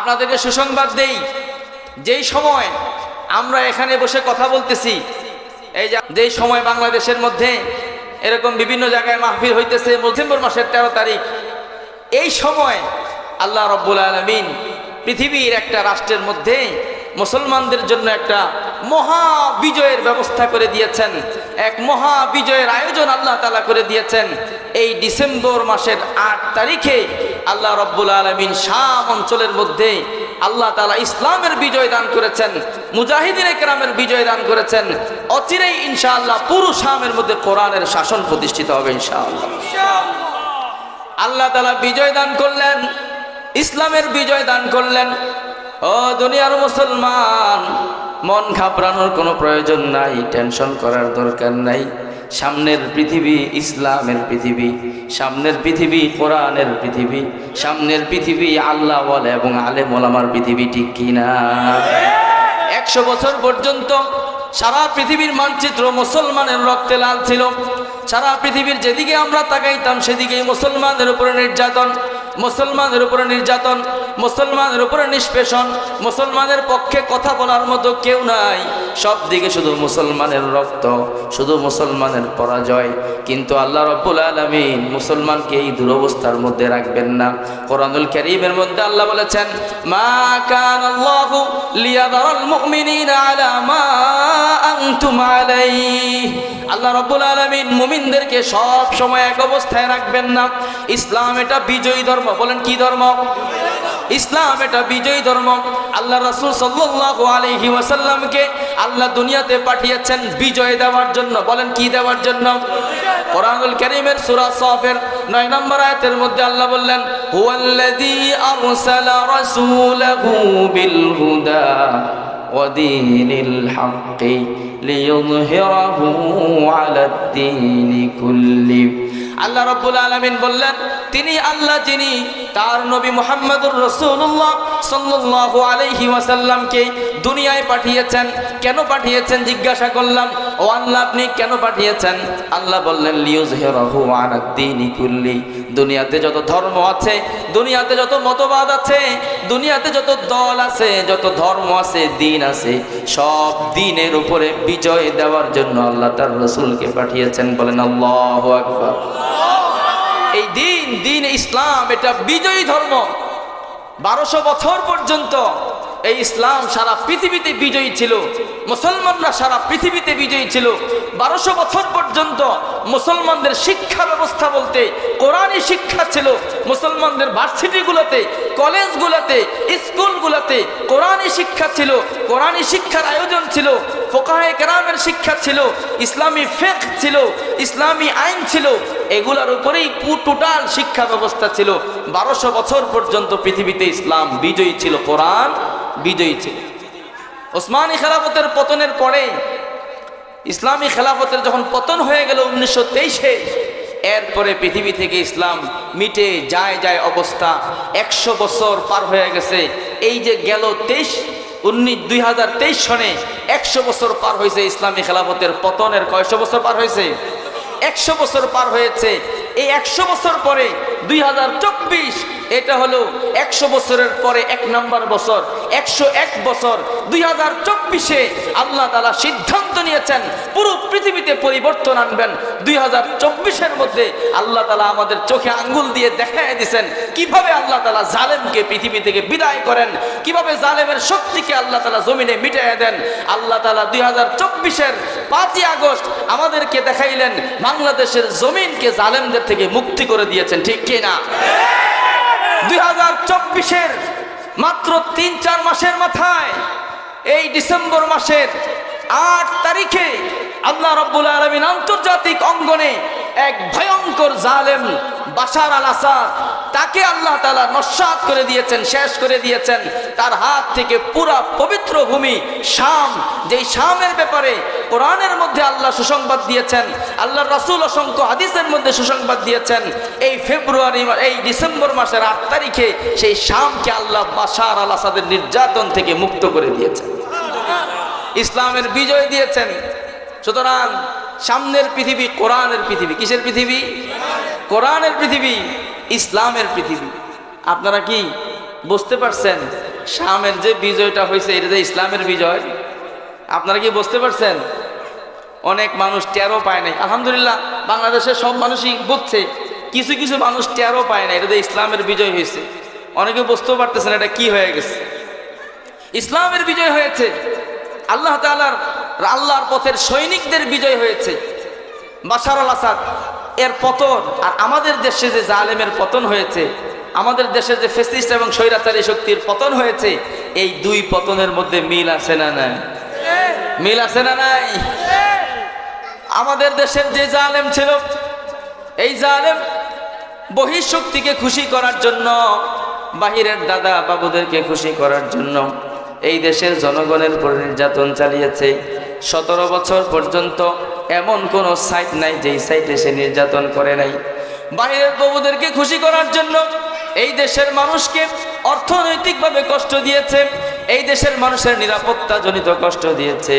আপনাদেরকে সুসংবাদ দেই, যেই সময় আমরা এখানে বসে কথা বলতেছি, এই যেই সময় বাংলাদেশের মধ্যে এরকম বিভিন্ন জায়গায় মাহফিল হইতেছে, ডিসেম্বর মাসের 13 তারিখ, এই সময় আল্লাহ রাব্বুল আলামিন পৃথিবীর একটা রাষ্ট্রের মধ্যে মুসলমানদের জন্য একটা মহা বিজয়ের ব্যবস্থা করে দিয়েছেন, এক মহা বিজয়ের আয়োজন আল্লাহ তাআলা করে দিয়েছেন। এই ডিসেম্বর মাসের 8 তারিখে আল্লাহ রাব্বুল আলামিন শাম অঞ্চলের মধ্যে আল্লাহ তাআলা ইসলামের বিজয় দান করেছেন, মুজাহিদিনে কেরামের বিজয় দান করেছেন। অচিরেই ইনশাআল্লাহ পুরো শামের মধ্যে কোরআনের শাসন প্রতিষ্ঠিত হবে ইনশাআল্লাহ। আল্লাহ তাআলা বিজয় দান করলেন, ইসলামের বিজয় দান করলেন। ও দুনিয়ার মুসলমান, মন ঘাবড়ানোর কোনো প্রয়োজন নাই, টেনশন করার দরকার নাই। সামনের পৃথিবী ইসলামের পৃথিবী, সামনের পৃথিবী কোরআনের পৃথিবী, সামনের পৃথিবী আল্লাহ ওয়ালা এবং আলেম ওলামার পৃথিবী, ঠিক কিনা? 100 বছর পর্যন্ত সারা পৃথিবীর মানচিত্র মুসলমানের রক্তে লাল ছিল। সারা পৃথিবীর যেদিকে আমরা তাকাইতাম সেদিকেই মুসলমানদের উপরে নির্যাতন, মুসলমানের উপরে নির্যাতন, মুসলমানের উপরে নিষ্পেষণ, মুসলমানের পক্ষে কথা বলার মতো কেউ নাই। সব দিকে শুধু মুসলমানের রক্ত, শুধু মুসলমানের পরাজয়। কিন্তু আল্লাহ রাব্বুল আলামিন মুসলমানকে এই দুরবস্থার মধ্যে রাখবেন না। কোরআনুল কারীমের মধ্যে আল্লাহ বলেছেন, মা কানাল্লাহু লিয়াযারাল মুমিনিনা আলা মা আনতুম আলাইহি। আল্লাহ রাব্বুল আলামিন মুমিনদেরকে সব সময় এক অবস্থায় রাখবেন না। ইসলাম এটা বিজয়ী ধর্ম। বলেন কি ধর্ম? ইসলাম এটা বিজয়ী ধর্ম। আল্লাহ রাসূল সাল্লাল্লাহু আলাইহি ওয়াসাল্লামকে আল্লাহ দুনিয়াতে পাঠিয়েছেন বিজয় দেওয়ার জন্য। বলেন কি দেওয়ার জন্য? কোরআনুল কারীমের সূরা সাফের 9 নম্বর আয়াতের মধ্যে আল্লাহ বললেন, হুয়াল্লাযী আরসালা রাসূলাহু বিল হুদা ওয়া দীনিল হাক্কি লিইয়ুযহিরাহু আলাদ দীনি কুল্লি। আল্লাহ রাব্বুল আলামিন বললেন, তিনি আল্লাহ যিনি তার নবী মুহাম্মদুর রাসূলুল্লাহ সাল্লাল্লাহু আলাইহি ওয়াসাল্লামকে দুনিয়ায় পাঠিয়েছেন। কেন পাঠিয়েছেন জিজ্ঞাসা করলাম, ও আল্লাহ আপনি কেন পাঠিয়েছেন? আল্লাহ বললেন, লিইয়ুযহিরাহু আলাদ দীনি কুল্লি। দুনিয়াতে যত ধর্ম আছে, দুনিয়াতে যত মতবাদ আছে, দুনিয়াতে যত দল আছে, যত ধর্ম আছে, দিন আছে, সব দিনের উপরে বিজয় দেওয়ার জন্য আল্লাহ তার রাসূলকে পাঠিয়েছেন। বলেন আল্লাহু আকবার। এই দিন ইসলাম এটা বিজয়ী ধর্ম। 1200 বছর পর্যন্ত এই ইসলাম সারা পৃথিবীতে বিজয়ী ছিল, মুসলমানরা সারা পৃথিবীতে বিজয়ী ছিল। 1200 বছর পর্যন্ত মুসলমানদের শিক্ষা ব্যবস্থা বলতে কোরআনী শিক্ষা ছিল। মুসলমানদের ভার্সিটিগুলোতে, কলেজগুলোতে, স্কুলগুলোতে কোরআনী শিক্ষা ছিল, কোরআনী শিক্ষার আয়োজন ছিল, ফুকাহায়ে কেরামের শিক্ষা ছিল, ইসলামী ফিকহ ছিল, ইসলামী আইন ছিল, এগুলোর উপরেই টোটাল শিক্ষা ব্যবস্থা ছিল। 1200 বছর পর্যন্ত পৃথিবীতে ইসলাম বিজয়ী ছিল, কোরআন বিজয়ী ছিল। ওসমানী খেলাফতের পতনের পরে, ইসলামী খেলাফতের যখন পতন হয়ে গেল 1923-এ, এরপরে পৃথিবী থেকে ইসলাম মিটে যায় অবস্থা। 100 বছর পার হয়ে গেছে। এই যে গেল 2023 সনে 100 বছর পার হয়েছে ইসলামী খেলাফতের পতনের। কয়শো বছর পার হয়েছে? 100 বছর পার হয়েছে। এই 100 বছর পরে 2024, এটা হলো 100 বছরের পরে 1 নম্বর বছর, 101 বছর। 2024-এ আল্লাহ তাআলা সিদ্ধান্ত নিয়েছেন পুরো পৃথিবীতে পরিবর্তন আনবেন। 2024-এর মধ্যে আল্লাহ তাআলা আমাদের চোখে আঙ্গুল দিয়ে দেখায় দিয়েছেন কিভাবে আল্লাহ তাআলা জালেমকে পৃথিবী থেকে বিদায় করেন, কিভাবে জালেমের শক্তিকে আল্লাহ তাআলা জমিনে মিটাইয়া দেন। আল্লাহ তাআলা 2024-এর 5ই আগস্ট আমাদেরকে দেখাইলেন বাংলাদেশের জমিনকে জালেমদের থেকে মুক্তি করে দিয়েছেন, ঠিক কি না? 2024-এর মাত্র 3-4 মাসের মাথায় এই ডিসেম্বর মাসের 8 তারিখে আল্লাহ রাব্বুল আলামিন আন্তর্জাতিক অঙ্গনে এক ভয়ঙ্কর জালেম বাশার আল আসাদ, তাকে আল্লাহ তাআলা নস্যাৎ করে দিয়েছেন, শেষ করে দিয়েছেন। তার হাত থেকে পুরা পবিত্র ভূমি শাম, যেই শামের ব্যাপারে কোরআনের মধ্যে আল্লাহ সুসংবাদ দিয়েছেন, আল্লাহর রাসূল অসংখ্য হাদিসের মধ্যে সুসংবাদ দিয়েছেন, এই ডিসেম্বর মাসের 8 তারিখে সেই শামকে আল্লাহ বাশার আল আসাদের নির্যাতন থেকে মুক্ত করে দিয়েছেন, ইসলামের বিজয় দিয়েছেন। সুতরাং সামনের পৃথিবী কোরআনের পৃথিবী। কিসের পৃথিবী? কোরআনের পৃথিবী, ইসলামের পৃথিবী। আপনারা কি বুঝতে পারছেন শামের যে বিজয়টা হয়েছে এটা যে ইসলামের বিজয়, আপনারা কি বুঝতে পারছেন? অনেক মানুষ টেরও পায় নাই। আলহামদুলিল্লাহ বাংলাদেশের সব মানুষই বুঝছে, কিছু কিছু মানুষ টেরও পায় না এটা যে ইসলামের বিজয় হয়েছে। অনেকে বুঝতেও পারতেছেন এটা কি হয়ে গেছে। ইসলামের বিজয় হয়েছে, আল্লাহ তাআলার আল্লাহর পথের সৈনিকদের বিজয় হয়েছে। বাশার আল আসাদ এর পতন আর আমাদের দেশে যে জালেমের পতন হয়েছে, আমাদের দেশে যে ফ্যাসিস্ট এবং স্বৈরাচারী শক্তির পতন হয়েছে, এই দুই পতনের মধ্যে মিল আছে না নাই? মিল আছে না নাই? আমাদের দেশের যে জালেম ছিল, এই জালেম বহিঃশক্তিকে খুশি করার জন্য, বাহিরের দাদা বাবুদেরকে খুশি করার জন্য এই দেশের জনগণের উপর নির্যাতন চালিয়েছে। 17 বছর পর্যন্ত এমন কোনো সাইট নাই যেই সাইটে সে নির্যাতন করে নাই। বাহিরের বাবুদেরকে খুশি করার জন্য এই দেশের মানুষকে অর্থনৈতিকভাবে কষ্ট দিয়েছে, এই দেশের মানুষের নিরাপত্তাজনিত কষ্ট দিয়েছে।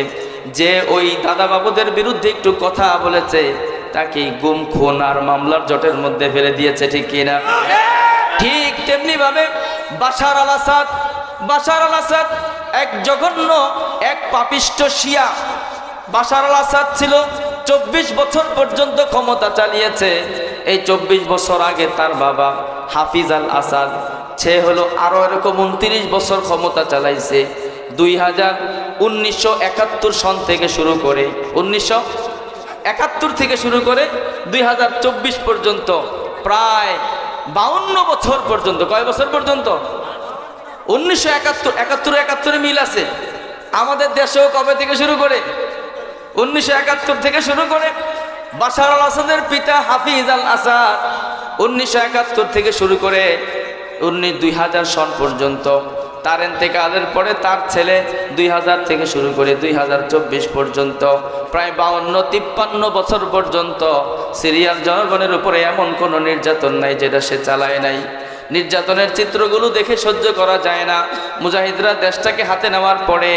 যে ওই দাদা বাবুদের বিরুদ্ধে একটু কথা বলেছে তাকে গুম খুন আর মামলার জটের মধ্যে ফেলে দিয়েছে, ঠিক কিনা? ঠিক তেমনি ভাবে বাশার আল আসাদ এক জঘন্য, এক পাপিষ্ট শিয়া। বাশার আল আসাদ ছিল 24 বছর পর্যন্ত ক্ষমতা চালিয়েছে। এই 24 বছর আগে তার বাবা হাফিজ আল আসাদ, সে হলো আরো এরকম 29 বছর ক্ষমতা চালাইছে। 1971 সন থেকে শুরু করে 1971 থেকে শুরু করে 2024 পর্যন্ত প্রায় 52 বছর পর্যন্ত। কয় বছর পর্যন্ত? 1971 মিল আছে। আমাদের দেশেও কবে থেকে শুরু করে? 1971 থেকে শুরু করে। বাশার আল আসাদের পিতা হাফিজ আল আসাদ 1971 থেকে শুরু করে 2000 সন পর্যন্ত। তার ইন্তেকালের পরে তার ছেলে 2000 থেকে শুরু করে 2024 পর্যন্ত প্রায় 52-53 বছর পর্যন্ত সিরিয়ার জনগণের উপরে এমন কোনো নির্যাতন নাই যেটা সে চালায় নাই। নির্যাতনের চিত্রগুলো দেখে সহ্য করা যায় না। মুজাহিদরা দেশটাকে হাতে নেওয়ার পরে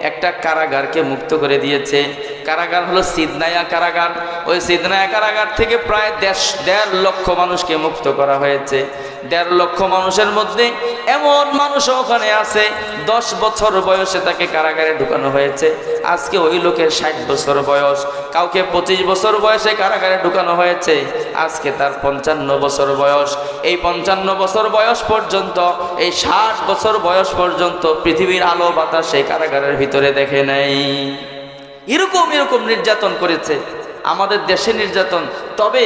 একটা কারাগারকে মুক্ত করে দিয়েছে। কারাগার হলো সিদনায়া কারাগার। ওই সিদনায়া কারাগার থেকে প্রায় 1.5 লক্ষ মানুষকে মুক্ত করা হয়েছে। 1.5 লক্ষ মানুষের মধ্যে এমন মানুষ ওখানে আছে 10 বছর বয়সে তাকে কারাগারে ঢুকানো হয়েছে। আজকে ওই লোকের 60 বছর বয়স, কাউকে 25 বছর বয়সে কারাগারে ঢুকানো হয়েছে, আজকে তার 55 বছর বয়স। এই 55 বছর বয়স পর্যন্ত, এই 60 বছর বয়স পর্যন্ত পৃথিবীর আলো বাতাস সেই কারাগারের ভিতরে দেখে নাই। এরকম নির্যাতন করেছে আমাদের দেশে নির্যাতন। তবে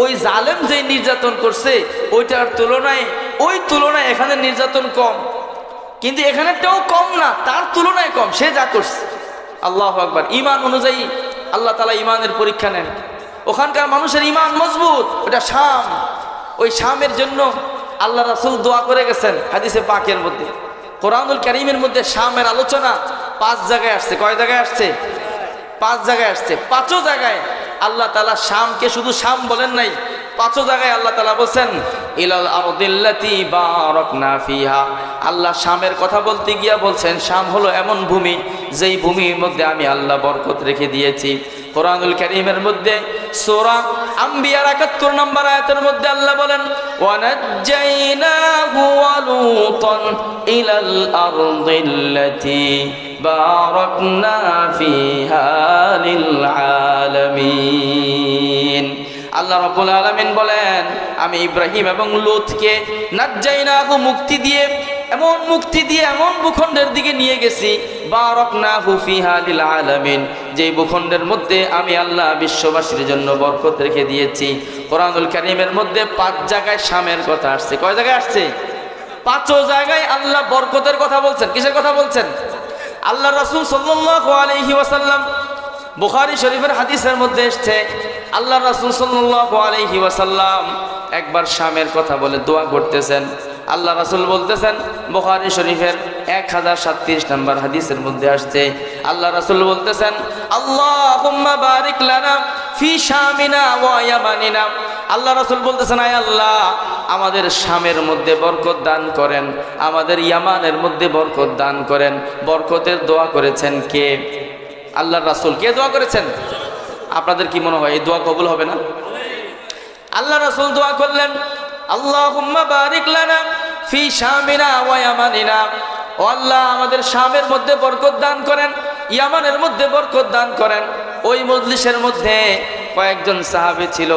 ওই জালেম যে নির্যাতন করছে ওইটার তুলনায়, ওই তুলনায় এখানে নির্যাতন কম, কিন্তু এখানেটাও কম না, তার তুলনায় কম সে যা করছে। আল্লাহু আকবার। ইমান অনুযায়ী আল্লাহ তাআলা ইমানের পরীক্ষা নেন। ওখানকার মানুষের ইমান মজবুত। ওটা শাম। ওই শামের জন্য আল্লাহ রাসূল দোয়া করে গেছেন হাদিসে পাকের মধ্যে। কোরআনুল কারীমের মধ্যে শামের আলোচনা 5 জায়গায় আসছে। কয় জায়গায় আসছে? 5 জায়গায় আসছে। 5 জায়গায় আল্লাহ তাআলা শামকে শুধু শাম বলেন নাই, 5 জায়গায় আল্লাহ তাআলা বলেন ইলাল আরদিল্লাতি বারাকনা ফিহা। আল্লাহ শামের কথা বলতে গিয়া বলছেন শাম হলো এমন ভূমি যেই ভূমির মধ্যে আমি আল্লাহ বরকত রেখে দিয়েছি। কোরআনুল কারীমের মধ্যে সূরা আম্বিয়ার 71 নম্বর আয়াতের মধ্যে আল্লাহ বলেন ওয়ানাজ্জাইনাহু ওয়া লূতান ইলাল আরদিল্লাতি বারাকনা ফিহা লিল আলামিন। আল্লাহ রাব্বুল আলামিন বলেন আমি ইব্রাহিম এবং লূতকে নাজ্জাইনাহু মুক্তি দিয়ে, এমন মুক্তি দিয়ে এমন ভূখণ্ডের দিকে নিয়ে গেছি বারাকনাহু ফিহা লিল আলামিন, যে ভূখণ্ডের মধ্যে আমি আল্লাহ বিশ্ববাসীর জন্য বরকত রেখে দিয়েছি। কোরআনুল কারীমের মধ্যে 5 জায়গায় শামের কথা আসছে। কয় জায়গায় আসছে? 5 জায়গায় আল্লাহ বরকতের কথা বলছেন। কিসের কথা বলছেন? আল্লাহ রাসূল সাল্লাল্লাহু আলাইহি ওয়াসাল্লাম, বুখারী শরীফের হাদিসের মধ্যে এসেছে আল্লাহ রাসূল সাল্লাল্লাহু আলাইহি ওয়াসাল্লাম একবার শামের কথা বলে দোয়া করতেছেন। আল্লাহ রাসূল বলতেছেন, বুখারী শরীফের 1037 নম্বর হাদিসের মধ্যে আসছে আল্লাহ রাসূল বলতেছেন আল্লাহুম্মা বারিক লানা ফি শামিনা ওয়া ইয়ামানিনা। আল্লাহ রাসূল বলতেছেন আয় আল্লাহ আমাদের শামের মধ্যে বরকত দান করেন, আমাদের ইয়ামানের মধ্যে বরকত দান করেন। বরকতের দোয়া করেছেন কে? আল্লাহর রাসূল। কে দোয়া করেছেন? আপনাদের কি মনে হয় এই দোয়া কবুল হবে না? আল্লাহ রাসূল দোয়া করলেন আল্লাহুম্মা বারিক লানা ফি শামিনা ওয়া ইয়ামানিনা। ও আল্লাহ আমাদের শামের মধ্যে বরকত দান করেন, ইয়ামানের মধ্যে বরকত দান করেন। ওই মজলিসের মধ্যে কয়েকজন সাহাবী ছিল,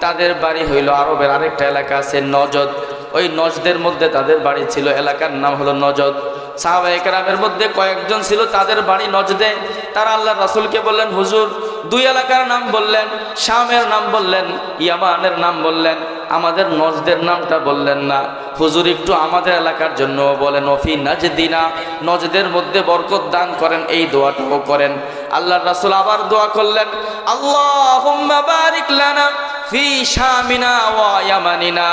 তাদের বাড়ি হইল আরবের আরেকটা এলাকা আছে নজদ, ওই নজদের মধ্যে তাদের বাড়ি ছিল, এলাকার নাম হলো নজদ। সাহাবায়ে কেরামের মধ্যে কয়েকজন ছিল তাদের বাড়ি নজদে। তারা আল্লাহর রাসূলকে বললেন, হুজুর দুই এলাকার নাম বললেন, শামের নাম বললেন, ইয়ামানের নাম বললেন, আমাদের নজদের নামটা বললেন না। হুজুর একটু আমাদের এলাকার জন্য বলেন, ওফি নাজদিনা, নজদের মধ্যে বরকত দান করেন, এই দোয়াটাও করেন। আল্লাহর রাসূল আবার দোয়া করলেন, আল্লাহুম্মা বারিক লানা ফি শামিনা ওয়া ইয়ামানিনা।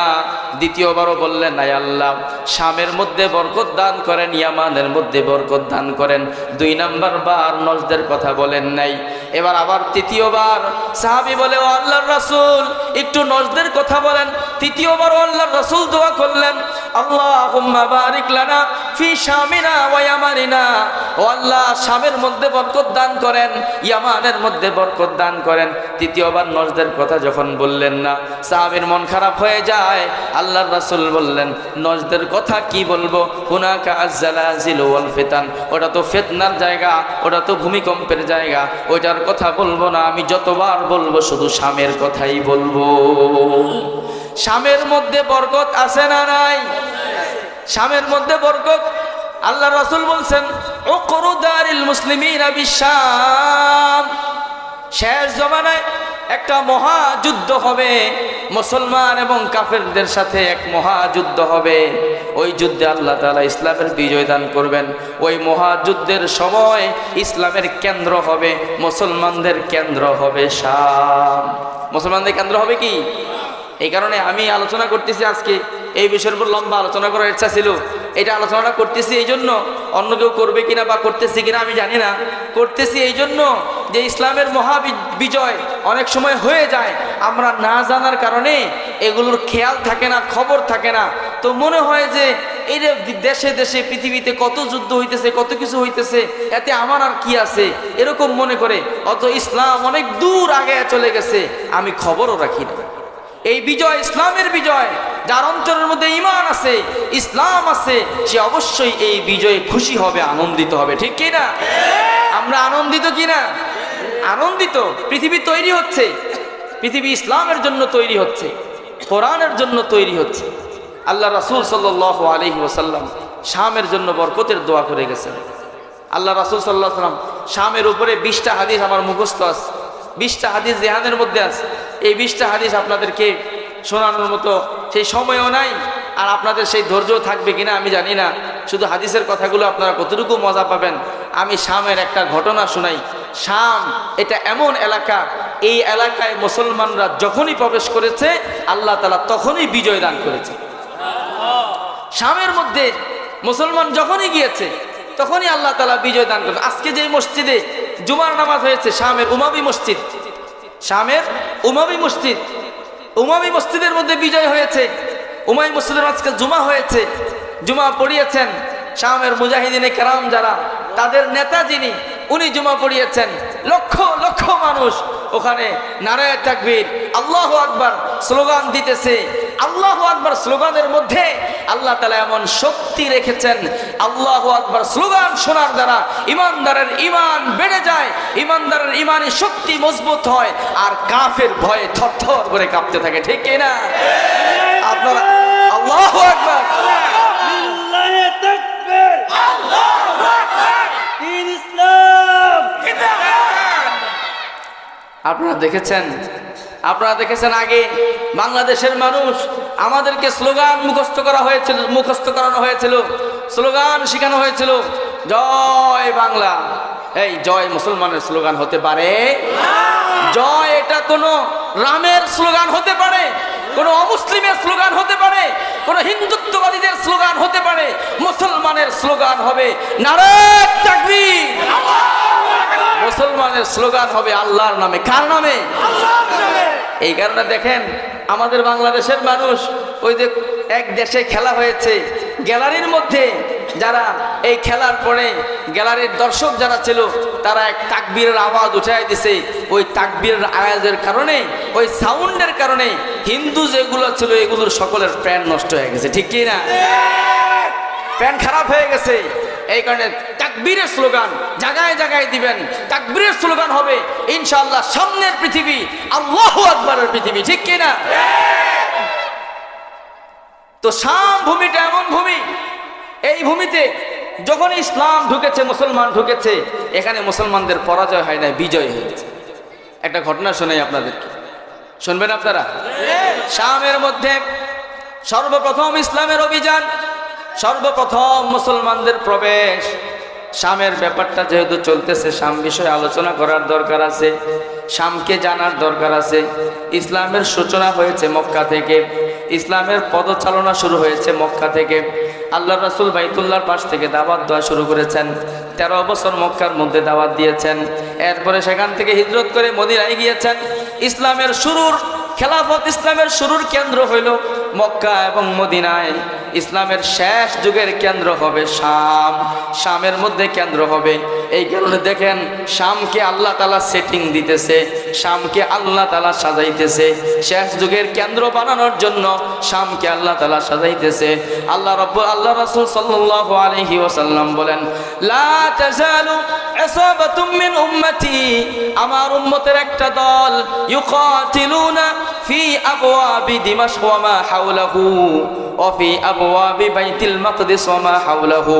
দ্বিতীয়বারও বললেন, আয় আল্লাহ শামের মধ্যে বরকত দান করেন, ইয়ামানের মধ্যে বরকত দান করেন। 2 নাম্বার বার নজদের কথা বলেন নাই। এবার আবার তৃতীয়বার সাহাবী বলে, ও আল্লাহর রাসূল একটু নজদের কথা বলেন। তৃতীয়বারও আল্লাহর রাসূল দোয়া করলেন, আল্লাহুম্মা বারিক লানা ফি শামিনা ওয়া ইয়ামানিনা। ও আল্লাহ শামের মধ্যে বরকত দান করেন, ইয়ামানের মধ্যে বরকত দান করেন। তৃতীয়বার নজদের কথা যখন বললেন না, সাহাবীর মন খারাপ হয়ে যায়। আল্লাহর রাসূল বললেন, নজদের কথা কি বলবো, হুনাকা আজ-জালাজিল ওয়াল ফিতান, ওটা তো ফিতনার জায়গা, ওটা তো ভূমিকম্পের জায়গা, ওইটার কথা বলবো না। আমি যতবার বলবো শুধু শামের কথাই বলবো। শামের মধ্যে বরকত আছে না নাই? শামের মধ্যে বরকত। আল্লাহর রাসূল বলছেন, উকরুদারিল মুসলিমিনা বিশ-শাম, শেষ জমানায় একটা মহাযুদ্ধ হবে, মুসলমান এবং কাফেরদের সাথে এক মহাযুদ্ধ হবে। ওই যুদ্ধে আল্লাহ তাআলা ইসলামের বিজয় দান করবেন। ওই মহাযুদ্ধের সময় ইসলামের কেন্দ্র হবে, মুসলমানদের কেন্দ্র হবে শাম। মুসলমানদের কেন্দ্র হবে কি? এই কারণে আমি আলোচনা করতেছি আজকে এই বিষয়ের উপর লম্বা আলোচনা করার ইচ্ছা ছিল। এটা আলোচনাটা করতেছি এই জন্য, অন্য কেউ করবে কিনা বা করতেছি কিনা আমি জানি না, করতেছি এই জন্য যে ইসলামের মহাবিজয় অনেক সময় হয়ে যায়, আমরা না জানার কারণে এগুলোর খেয়াল থাকে না, খবর থাকে না। তো মনে হয় যে এই যে দেশে দেশে পৃথিবীতে কত যুদ্ধ হইতেছে, কত কিছু হইতেছে, এতে আমার আর কি আছে, এরকম মনে করে। অত ইসলাম অনেক দূর আগে চলে গেছে, আমি খবরও রাখি না। এই বিজয় ইসলামের বিজয়। যার অন্তরের মধ্যে ঈমান আছে, ইসলাম আছে, সে অবশ্যই এই বিজয়ে খুশি হবে, আনন্দিত হবে। ঠিক কি না? আমরা আনন্দিত কি না? আনন্দিত। পৃথিবী তৈরি হচ্ছে, পৃথিবী ইসলামের জন্য তৈরি হচ্ছে, কোরআনের জন্য তৈরি হচ্ছে। আল্লাহ রাসূল সাল্লাল্লাহু আলাইহি ওয়াসাল্লাম শামের জন্য বরকতের দোয়া করে গেছেন। আল্লাহ রাসূল সাল্লাল্লাহু আলাইহি ওয়াসাল্লাম শামের উপরে 20টা হাদিস আমার মুখস্থ আছে, 20টা হাদিস জিহাদের মধ্যে আছে। এই 20টা হাদিস আপনাদেরকে শোনানোর মতো সেই সময়ও নাই, আর আপনাদের সেই ধৈর্য থাকবে কিনা আমি জানি না। শুধু হাদিসের কথাগুলো আপনারা কতটুকু মজা পাবেন। আমি শামের একটা ঘটনা শোনাই। শাম এটা এমন এলাকা, এই এলাকায় মুসলমানরা যখনই প্রবেশ করেছে আল্লাহ তাআলা তখনই বিজয় দান করেছে। শামের মধ্যে মুসলমান যখনই গিয়েছে তখনই আল্লাহ তাআলা বিজয় দান করেছে। আজকে যে মসজিদে জুমার নামাজ হয়েছে, শামের উমাবি মসজিদ, শামের উমাবি মসজিদ, উমাবি মসজিদের মধ্যে বিজয় হয়েছে। উমাবি মসজিদের আজকে জুমা হয়েছে, জুমা পড়িয়েছেন শামের মুজাহিদিনে কেরাম যারা, তাদের নেতা যিনি, উনি জুমা পড়িয়েছেন। লক্ষ লক্ষ মানুষ ওখানে নারায়ে তাকবীর, আল্লাহু আকবার স্লোগান দিতেছে। আল্লাহু আকবার স্লোগানের মধ্যে আল্লাহ তাআলা এমন শক্তি রেখেছেন, আল্লাহু আকবার স্লোগান শোনার দ্বারা ইমানদারের ঈমান বেড়ে যায়, ইমানদারের ঈমানি শক্তি মজবুত হয়, আর কাফের ভয়ে থরথর করে কাঁপতে থাকে। ঠিক কি না? আপনারা আল্লাহু আকবার, লিল্লাহি তাকবীর, আল্লাহু আকবার, দ্বীন ইসলাম জিন্দাবাদ। আপনারা দেখেছেন, আপনারা দেখেছেন আগে বাংলাদেশের মানুষ আমাদেরকে স্লোগান মুখস্থ করানো হয়েছিল, স্লোগান শেখানো হয়েছিল, জয় বাংলা। এই জয় মুসলমানের স্লোগান হতে পারে? জয় এটা কোনো রামের স্লোগান হতে পারে, কোনো অমুসলিমের স্লোগান হতে পারে, কোনো হিন্দুত্ববাদীদের স্লোগান হতে পারে। মুসলমানের স্লোগান হবে নারায়ে তাকবীর, মুসলমানের স্লোগান হবে আল্লাহর নামে। কার নামে? আল্লাহর নামে। এই কারণে দেখেন আমাদের বাংলাদেশের মানুষ, ওই যে এক দেশে খেলা হয়েছে, গ্যালারির মধ্যে যারা এই খেলার পরে গ্যালারির দর্শক যারা ছিল তারা এক তাকবীরের আওয়াজ উঠাই দিছে। ওই তাকবীরের আওয়াজের কারণে, ওই সাউন্ডের কারণে হিন্দু যেগুলো ছিল এগুলোর সকলের প্রাণ নষ্ট হয়ে গেছে। ঠিক কি না? প্যান খারাপ হয়ে গেছে। এই কারণে তাকবীরের স্লোগান জায়গায় জায়গায় দিবেন, তাকবীরের স্লোগান হবে ইনশাআল্লাহ সামনের পৃথিবী আল্লাহু আকবারের পৃথিবী, ঠিক কিনা? তো শাম ভূমিটা এমন ভূমি, এই ভূমিতে যখন ইসলাম ঢুকেছে, মুসলমান ঢুকেছে, এখানে মুসলমানদের পরাজয় হয় না, বিজয় হয়েছে। একটা ঘটনা শোনাই আপনাদেরকে, শুনবেন আপনারা? শামের মধ্যে সর্বপ্রথম ইসলামের অভিযান, সর্বপ্রথম মুসলমানদের প্রবেশ। শামের ব্যাপারটা যেহেতু চলতেছে, শাম বিষয়ে আলোচনা করার দরকার আছে, শামকে জানার দরকার আছে। ইসলামের সূচনা হয়েছে মক্কা থেকে, ইসলামের পদচালনা শুরু হয়েছে মক্কা থেকে। আল্লাহ রাসূল বাইতুল্লাহর পাশ থেকে দাওয়াত দেওয়া শুরু করেছেন, 13 বছর মক্কার মধ্যে দাওয়াত দিয়েছেন। এরপরে সেখান থেকে হিজরত করে মদিনায় গিয়েছেন। ইসলামের শুরুর খেলাফত, ইসলামের শুরুর কেন্দ্র হইল মক্কা এবং মদিনায়। ইসলামের শেষ যুগের কেন্দ্র হবে শাম, শামের মধ্যে কেন্দ্র হবে। এই কারণে দেখেন শামকে আল্লাহ তাআলা সেটিং দিতেছে, শামকে আল্লাহ তাআলা সাজাইতেছে, শেষ যুগের কেন্দ্র বানানোর জন্য শামকে আল্লাহ তাআলা সাজাইতেছে। আল্লাহ রাসূল সাল্লাল্লাহু আলাইহি ওয়াসাল্লাম বলেন, লা তাজালু ইসাবাতুম মিন উম্মতি, আমার উম্মতের একটা দল, ইউকাতিলুনা ফি আবওয়াবি দিমাশক ওয়া মা হাওলাহু ওয়া ফি আবওয়াবি বাইতুল মাকদিস ওয়া মা হাওলাহু।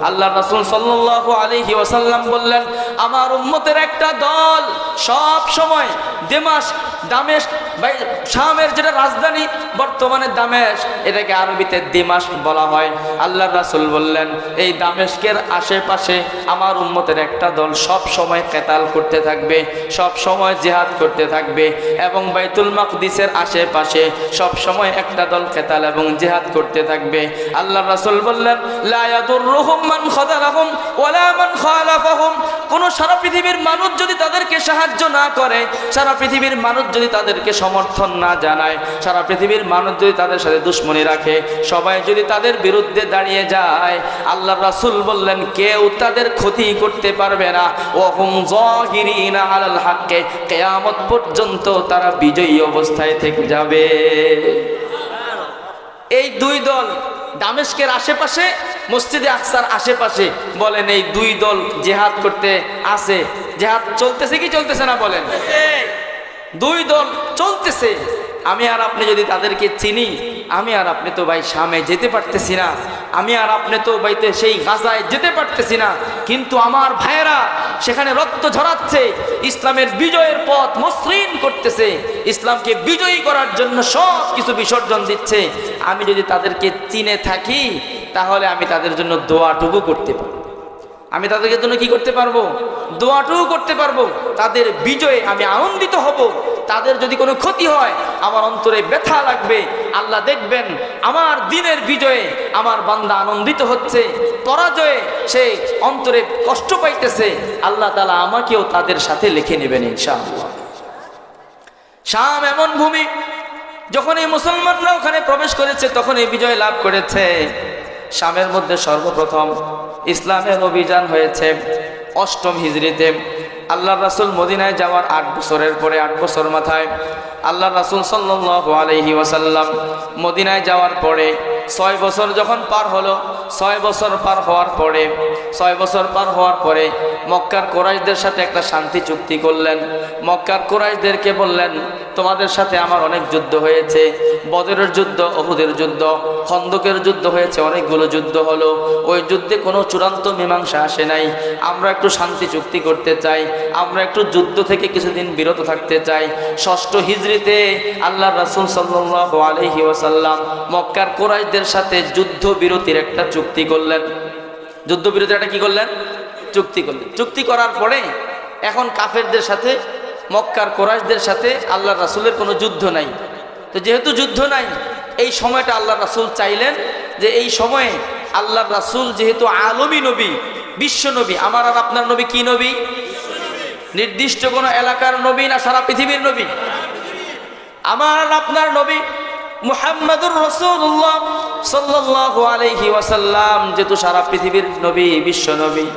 আল্লাহ রাসূল সাল্লাল্লাহু আলাইহি ওয়াসাল্লাম বললেন, আমার উম্মতের একটা দল সব সময় দামেস্ক, শামের যেটা রাজধানী বর্তমানে দামেস্ক, এটাকে আরবিতে দিমাশক বলা হয়। আল্লাহ রাসূল বললেন, এই দামেস্কের আশেপাশে আমার উম্মতের একটা দল সব সময় কিতাল করতে থাকবে, সব সময় জিহাদ করতে থাকবে, এবং বাইতুল মাকদিসের আশেপাশে সব সময় একটা দল কিতাল এবং জিহাদ করতে থাকবে। আল্লাহ রাসূল বললেন, লা ইয়াদুররুহুম মান খাযালাহুম ওয়ালা মান খালাফাহুম, কোন সারা পৃথিবীর মানুষ যদি তাদেরকে সাহায্য না করে, সারা পৃথিবীর মানুষ যদি তাদেরকে সমর্থন না জানায়, সারা পৃথিবীর মানুষ যদি তাদের সাথে দুশমনি রাখে, সবাই যদি তাদের বিরুদ্ধে দাঁড়িয়ে যায়, আল্লাহ রাসূল বললেন কেউ তাদের ক্ষতি করতে পারবে না। ওয়া হুম যাহিরিনা আলাল হাক্কে, কিয়ামত পর্যন্ত তারা বিজয়ী অবস্থায় থেকে যাবে। এই দুই দল দামেস্কের আশেপাশে, মসজিদে আকসার আশেপাশে, বলেন এই দুই দল জিহাদ করতে আছে। জিহাদ চলতেছে কি চলতেছে না বলেন? দুই দল চলতেছে। আমি আর আপনি যদি তাদেরকে চিনি, আমি আর আপনি তো ভাই শামে যেতে পারতেছি না, আমি আর আপনি তো ভাইতে সেই গাজায় যেতে পারতেছি না, কিন্তু আমার ভাইয়েরা সেখানে রক্ত ঝরাচ্ছে, ইসলামের বিজয়ের পথ মসৃণ করতেছে, ইসলামকে বিজয়ী করার জন্য সব কিছু বিসর্জন দিচ্ছে। আমি যদি তাদেরকে চিনে থাকি, তাহলে আমি তাদের জন্য দোয়াটুকু করতে পারবো। আমি তাদেরকে জন্য কি করতে পারবো? দোয়াটুকু করতে পারবো। তাদের বিজয়ে আমি আনন্দিত হব। তাদের যদি কোনো ক্ষতি হয়, আমার অন্তরে ব্যথা লাগবে। আল্লাহ দেখবেন আমার দিনের বিজয়ে আমার বান্দা আনন্দিত হচ্ছে, পরাজয়ে সে অন্তরে কষ্ট পাইতেছে, আল্লাহ তাআলা আমাকেও তাদের সাথে লিখে নেবেন ইনশাআল্লাহ। শাম এমন ভূমি, যখন এই মুসলমানরা ওখানে প্রবেশ করেছে, তখন এই বিজয় লাভ করেছে। শামের মধ্যে সর্বপ্রথম ইসলামের অভিযান হয়েছে 8ম হিজরিতে। আল্লাহ রাসূল মদিনায় যাওয়ার 8 বছরের পরে, 8 বছর মাথায় আল্লাহ রাসূল সাল্লাল্লাহু আলাইহি ওয়াসাল্লাম মদিনায় যাওয়ার পরে 6 বছর যখন পার হলো, 6 বছর পার হওয়ার পরে, 6 বছর পার হওয়ার পরে মক্কার কুরাইশদের সাথে একটা শান্তি চুক্তি করলেন। মক্কার কুরাইশদেরকে বললেন, তোমাদের সাথে আমার অনেক যুদ্ধ হয়েছে, বদরের যুদ্ধ, উহুদের যুদ্ধ, খন্দকের যুদ্ধ হয়েছে, অনেকগুলো যুদ্ধ হলো, ওই যুদ্ধে কোনো চূড়ান্ত মীমাংসা আসে নাই। আমরা একটু শান্তি চুক্তি করতে চাই, আমরা একটু যুদ্ধ থেকে কিছুদিন বিরত থাকতে চাই। 6ষ্ঠ হিজরিতে আল্লাহ রাসূল সাল্লাল্লাহু আলাইহি ওয়াসাল্লাম মক্কার কুরাইশদের সাথে যুদ্ধ বিরতির একটা চুক্তি করলেন। যুদ্ধ বিরতির একটা কি করলেন? চুক্তি করলেন। চুক্তি করার পরে এখন কাফেরদের সাথে, মক্কার কুরাইশদের সাথে আল্লাহ রাসূলের কোনো যুদ্ধ নাই। তো যেহেতু যুদ্ধ নাই, এই সময়টা আল্লাহ রাসূল চাইলেন যে এই সময়ে আল্লাহ রাসূল যেহেতু আলমী নবী, বিশ্ব নবী, আমার আর আপনার নবী কি নবী? নির্দিষ্ট কোনো এলাকার নবী না, সারা পৃথিবীর নবী? আমার আর আপনার নবী মুহাম্মাদুর রাসূলুল্লাহ সাল্লাল্লাহু আলাইহি ওয়াসাল্লাম যেহেতু সারা পৃথিবীর নবী, বিশ্ব নবী,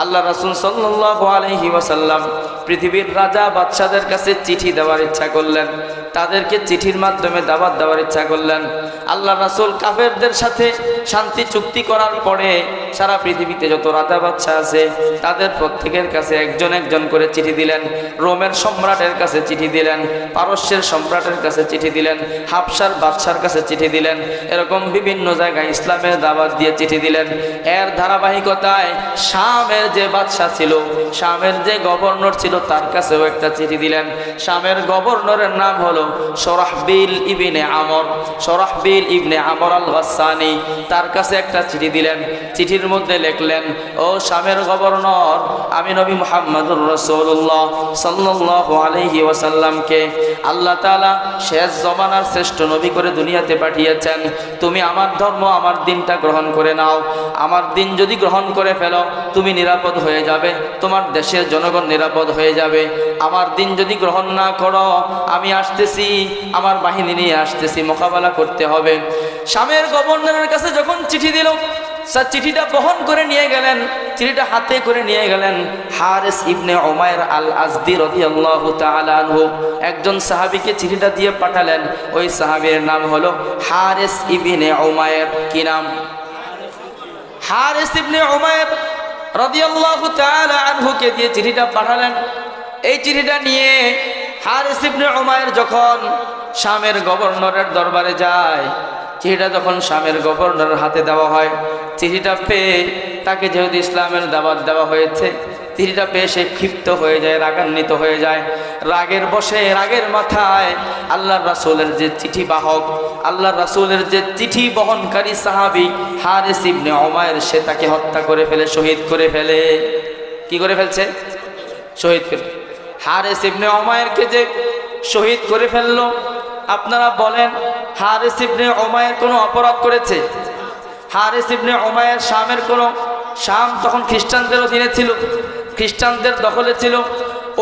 আল্লাহ রাসূল সাল্লাল্লাহু আলাইহি ওয়াসাল্লাম পৃথিবীর রাজা বাদশাদের কাছে চিঠি দেওয়ার ইচ্ছা করলেন। তাদেরকে চিঠির মাধ্যমে দাওয়াত দেওয়ার ইচ্ছা করলেন। আল্লাহ রাসূল কাফেরদের সাথে শান্তি চুক্তি করার পরে সারা পৃথিবীতে যত রাজা বাদশা আছে তাদের প্রত্যেকের কাছে একজন একজন করে চিঠি দিলেন। রোমের সম্রাটের কাছে চিঠি দিলেন, পারস্যের সম্রাটের কাছে চিঠি দিলেন, হাবশার বাদশার কাছে চিঠি দিলেন, এরকম বিভিন্ন জায়গায় ইসলামের দাওয়াত দিয়ে চিঠি দিলেন। এর ধারাবাহিকতায় শামের যে বাদশা ছিল, শামের যে গভর্নর ছিল তার কাছেও একটা চিঠি দিলেন। শামের গভর্নরের নাম হলো শরাহবিল ইবনে আমর, শরাহবিল ইবনে আমর আল গাসসানি, তার কাছে একটা চিঠি দিলেন। চিঠির মধ্যে লিখলেন, ও শামের গভর্নর, আমি নবী মুহাম্মদুর রাসূলুল্লাহ সাল্লাল্লাহু আলাইহি ওয়াসাল্লামকে আল্লাহ তাআলা শেষ জমানার শ্রেষ্ঠ নবী করে দুনিয়াতে পাঠিয়েছেন। তুমি আমার ধর্ম, আমার দিনটা গ্রহণ করে নাও। আমার দিন যদি গ্রহণ করে ফেলো তুমি নিরাপদ হয়ে যাবে, তোমার দেশের জনগণ নিরাপদ হয়ে যাবে। আমার দিন যদি গ্রহণ না করো আমি আসতেছি, আমার বাহিনী নিয়ে আসতেছি, মোকাবেলা করতে হবে। শামের গভর্নরের কাছে যখন চিঠি দিল, স্যার চিঠিটা বহন করে নিয়ে গেলেন, চিঠিটা হাতে করে নিয়ে গেলেন হারিস ইবনে উমাইর আল আজদি রাদিয়াল্লাহু তাআলা আনহু, একজন সাহাবীকে চিঠিটা দিয়ে পাঠালেন। ওই সাহাবীর নাম হলো হারিস ইবনে উমাইর। কি নাম? হারিস ইবনে উমাইর রাদিয়াল্লাহু তাআলা আনহুকে দিয়ে চিঠিটা পাঠালেন। এই চিঠিটা নিয়ে হারিস ইবনে উমাইর যখন শামের গভর্নরের দরবারে যায়, চিঠিটা যখন শামের গভর্নরের হাতে দেওয়া হয়, চিঠিটা পেয়ে তাকে যেহেতু ইসলামের দাওয়াত দেওয়া হয়েছে, চিঠিটা পেয়ে সে ক্ষিপ্ত হয়ে যায়, রাগান্বিত হয়ে যায়। রাগের বশে, রাগের মাথায় আল্লাহর রাসূলের যে চিঠি বাহক, আল্লাহর রাসূলের যে চিঠি বহনকারী সাহাবী হারিস ইবনে উমাইর, সে তাকে হত্যা করে ফেলে, শহীদ করে ফেলে। কি করে ফেলছে? শহীদ করে। হারিস ইবনে উমাইরকে যে শহীদ করে ফেললো, আপনারা বলেন হারিস ইবনে উমাইর কোনো অপরাধ করেছে? হারিস ইবনে উমাইর শামের কোনো, শাম তখন খ্রিস্টানদের অধীনে ছিল, খ্রিস্টানদের দখলে ছিল।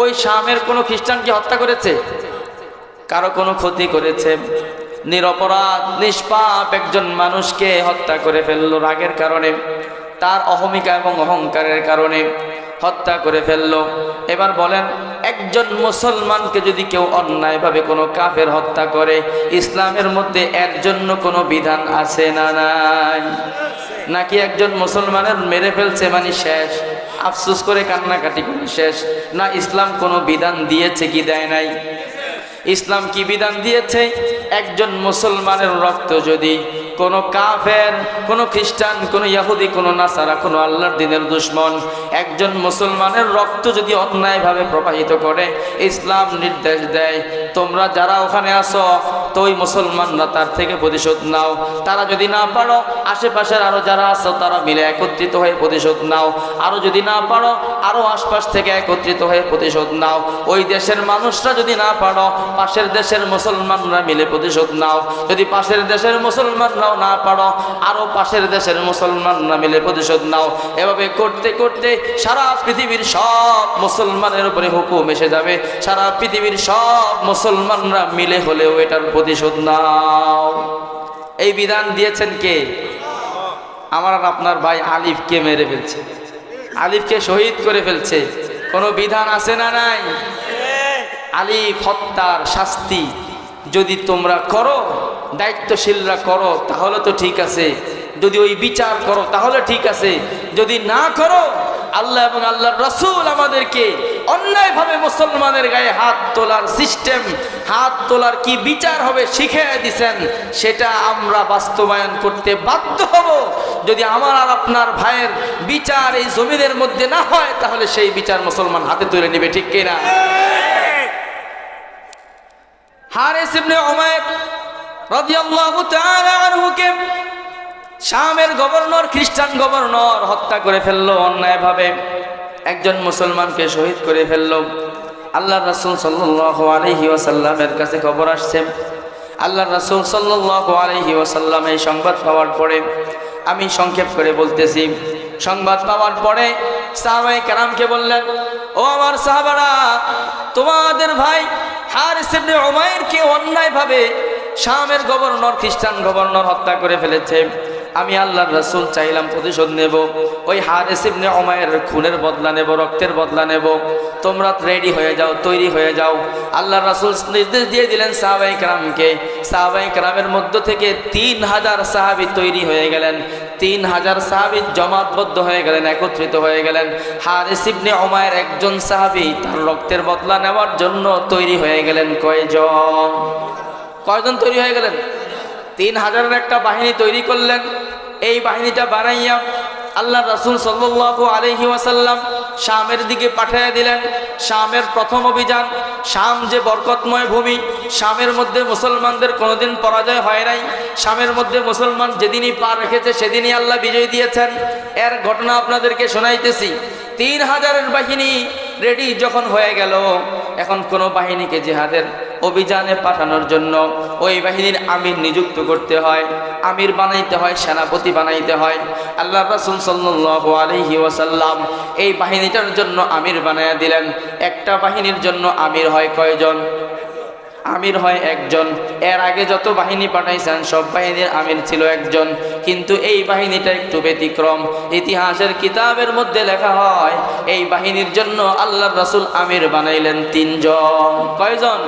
ওই শামের কোনো খ্রিস্টানকে হত্যা করেছে? কারো কোনো ক্ষতি করেছে? নিরপরাধ নিষ্পাপ একজন মানুষকে হত্যা করে ফেললো রাগের কারণে, তার অহমিকা এবং অহংকারের কারণে হত্যা করে ফেললো। এবার বলেন, একজন মুসলমানকে যদি কেউ অন্যায়ভাবে কোনো কাফের হত্যা করে, ইসলামের মধ্যে এর জন্য কোনো বিধান আছে না নাই? নাকি একজন মুসলমানের মেরে ফেলছে মানে শেষ, আফসোস করে কান্নাকাটি করে শেষ? না, ইসলাম কোনো বিধান দিয়েছে কি দেয় নাই? ইসলাম কি বিধান দিয়েছে? একজন মুসলমানের রক্ত যদি কোনো কাফের, কোনো খ্রিস্টান, কোনো ইহুদি, কোনো নাসারা, কোনো আল্লাহর দ্বীনের দুশমন একজন মুসলমানের রক্ত যদি অন্যায়ভাবে প্রবাহিত করে, ইসলাম নির্দেশ দেয় তোমরা যারা ওখানে আসো তো ওই মুসলমানরা তার থেকে প্রতিশোধ নাও। তারা যদি না পারো, আশেপাশের আরো যারা আছো তারা মিলে একত্রিত হয়ে প্রতিশোধ নাও। আরো যদি না পারো, আরো আশপাশ থেকে একত্রিত হয়ে প্রতিশোধ নাও। ওই দেশের মানুষরা যদি না পারো, পাশের দেশের মুসলমানরা মিলে প্রতিশোধ নাও। যদি পাশের দেশের মুসলমানরাও না পারো, আরো পাশের দেশের মুসলমানরা মিলে প্রতিশোধ নাও। এভাবে করতে করতে সারা পৃথিবীর সব মুসলমানের উপরে হুকুম এসে যাবে, সারা পৃথিবীর সব মুসলমানরা মিলে হলেও এটার প্রতিশোধ নাও। এই বিধান দিয়েছেন কে? আমার আর আপনার ভাই আলিফকে মেরে ফেলছে, আলিফকে শহীদ করে ফেলছে। কোনো বিধান আছে না নাই? আলিফ হত্যার শাস্তি যদি তোমরা করো, দায়িত্বশীলরা করো, তাহলে তো ঠিক আছে। যদি ওই বিচার করো তাহলে ঠিক আছে। যদি না করো, আল্লাহ এবং আল্লাহর রাসূল আমাদেরকে অন্যায়ভাবে মুসলমানের গায়ে হাত তোলার সিস্টেম, হাত তোলার কি বিচার হবে শিখিয়ে দিয়েছেন, সেটা আমরা বাস্তবায়ন করতে বাধ্য হব। যদি আমার আর আপনার ভাইয়ের বিচার এই জমিনের মধ্যে না হয়, তাহলে সেই বিচার মুসলমান হাতে তুলে নেবে, ঠিক কিনা? হারিস ইবনে উমাইর রাদিয়াল্লাহু তাআলা আনহুকে শামের গভর্নর, খ্রিস্টান গভর্নর হত্যা করে ফেললো অন্যায়ভাবে, একজন মুসলমানকে শহীদ করে ফেললো। আল্লাহর রাসূল সাল্লাল্লাহু আলাইহি ওয়াসাল্লামের কাছে খবর আসছে। আল্লাহর রাসূল সাল্লাল্লাহু আলাইহি ওয়াসাল্লাম এই সংবাদ পাওয়ার পরে, আমি সংক্ষেপ করে বলতেছি, সংবাদ পাওয়ার পরে সাহাবায়ে কেরামকে বললেন, ও আমার সাহাবারা, তোমাদের ভাই হারিস ইবনে উমাইরকে অন্যায়ভাবে শামের গভর্নর, খ্রিস্টান গভর্নর হত্যা করে ফেলেছে। আমি আল্লাহর রাসূল চাইলাম প্রতিশোধ নেব, ওই হারিস ইবনে উমাইরের খুনের বদলা নেব, রক্তের বদলা নেব। তোমরা রেডি হয়ে যাও, তৈরি হয়ে যাও। আল্লাহর রাসূল নির্দেশ দিয়ে দিলেন সাহাবায়ে কেরামকে। সাহাবায়ে কেরামের মধ্য থেকে 3000 সাহাবী তৈরি হয়ে গেলেন। 3000 সাহাবী জমাতবদ্ধ হয়ে গেলেন, একত্রিত হয়ে গেলেন। হারিস ইবনে উমাইর একজন সাহাবী তার রক্তের বদলা নেওয়ার জন্য তৈরি হয়ে গেলেন। কয়জন তৈরি হয়ে গেলেন? 3000-এর একটা বাহিনী তৈরি করলেন। এই বাহিনীটা বানাইয়া আল্লাহ রাসূল সাল্লাল্লাহু আলাইহি ওয়াসাল্লাম শামের দিকে পাঠিয়ে দিলেন। শামের প্রথম অভিযান। শাম যে বরকতময় ভূমি, শামের মধ্যে মুসলমানদের কোনোদিন পরাজয় হয় নাই। শামের মধ্যে মুসলমান যেদিনই পা রেখেছে সেদিনই আল্লাহ বিজয় দিয়েছেন। এর ঘটনা আপনাদেরকে শোনাইতেছি। 3000-এর বাহিনী রেডি যখন হয়ে গেল, এখন কোন বাহিনীকে জিহাদের অভিযানে পাঠানোর জন্য ওই বাহিনীর আমির নিযুক্ত করতে হয়, আমির বানাইতে হয়, সেনাপতি বানাইতে হয়। আল্লাহ রাসূল সাল্লাল্লাহু আলাইহি ওয়াসাল্লাম এই বাহিনীটার জন্য আমির বানায়া দিলেন। একটা বাহিনীর জন্য আমির হয় কয়জন? আমির হয় একজন। এর আগে যত বাহিনী পাঠাইছেন সব বাহিনীর আমির ছিল একজন, কিন্তু এই বাহিনীটা একটু ব্যতিক্রম। ইতিহাসের কিতাবের মধ্যে লেখা হয় এই বাহিনীর জন্য আল্লাহর রাসূল আমির বানাইলেন 3 জন। কয়জন?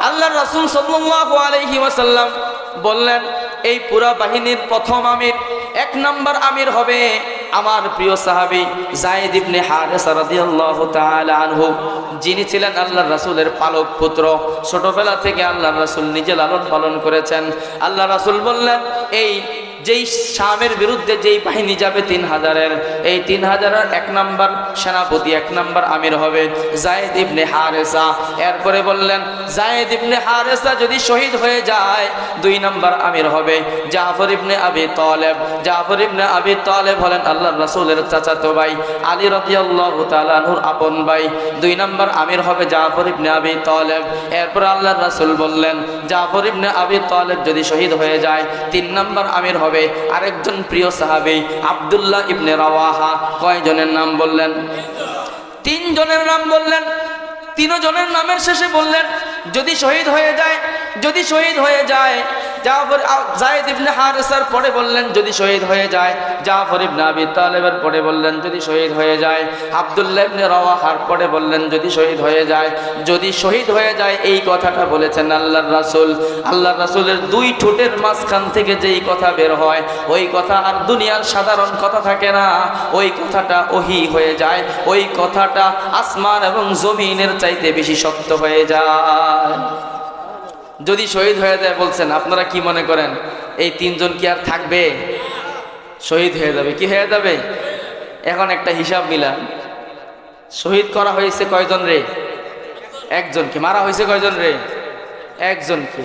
আল্লাহর রাসূল সাল্লাল্লাহু আলাইহি ওয়াসাল্লাম বললেন এই পুরা বাহিনীর প্রথম আমির, 1 নম্বর আমির হবে আমার প্রিয় সাহাবী যায়েদ ইবনে হারেসা রাদিয়াল্লাহু তাআলা আনহু, যিনি ছিলেন আল্লাহর রাসূলের পালক পুত্র। ছোটবেলা থেকে আল্লাহর রাসূল নিজে লালন পালন করেছেন। আল্লাহ রাসূল বললেন এই যেই শামের বিরুদ্ধে যেই বাহিনী যাবে 3000-এর, এই 3000-এর 1 নম্বর সেনাপতি, 1 নম্বর আমির হবে যায়েদ ইবনে হারেসা। এরপরে বললেন যায়েদ ইবনে হারেসা যদি শহীদ হয়ে যায় 2 নম্বর আমির হবে জাফর ইবনে আবি তালেব। জাফর ইবনে আবি তালেব হলেন আল্লাহর রাসূলের চাচাতো ভাই, আলী রাদিয়াল্লাহু তাআলা আনহুর আপন ভাই। 2 নম্বর আমির হবে জাফর ইবনে আবি তালেব। এরপর আল্লাহর রাসূল বললেন জাফর ইবনে আবি তালেব যদি শহীদ হয়ে যায় 3 নম্বর আমির হবে আরেকজন প্রিয় সাহাবী আব্দুল্লাহ ইবনে রাওয়াহা। কয়জনের নাম বললেন? 3 জনের নাম বললেন। 3 জনের নামের শেষে বললেন যদি শহীদ হয়ে যায়, যদি শহীদ হয়ে যায় যায়েদ ইবনে হারেসার পরে বললেন যদি শহীদ হয়ে যায় জাফর ইবনে আবি তালেবের পরে বললেন যদি শহীদ হয়ে যায় আব্দুল্লাহ ইবনে রাওয়াহার পরে বললেন যদি শহীদ হয়ে যায়। যদি শহীদ হয়ে যায় এই কথাটা বলেছেন আল্লাহর রাসূল। আল্লাহর রাসূলের 2 ঠোঁটের মাঝখান থেকে যেই কথা বের হয় ওই কথা আর দুনিয়ার সাধারণ কথা থাকে না, ওই কথাটা ওহী হয়ে যায়, ওই কথাটা আসমান এবং জমিনের চাইতে বেশি শক্ত হয়ে যায়। যদি শহীদ হয়ে যায় বলছেন, আপনারা কি মনে করেন এই 3 জন কি আর থাকবে? শহীদ হয়ে যাবে। কি হয়ে যাবে? এখন একটা হিসাব মিলান, শহীদ করা হয়েছে কয়জন রে? 1 জনকে। মারা হয়েছে কয়জন রে? 1 জনকে।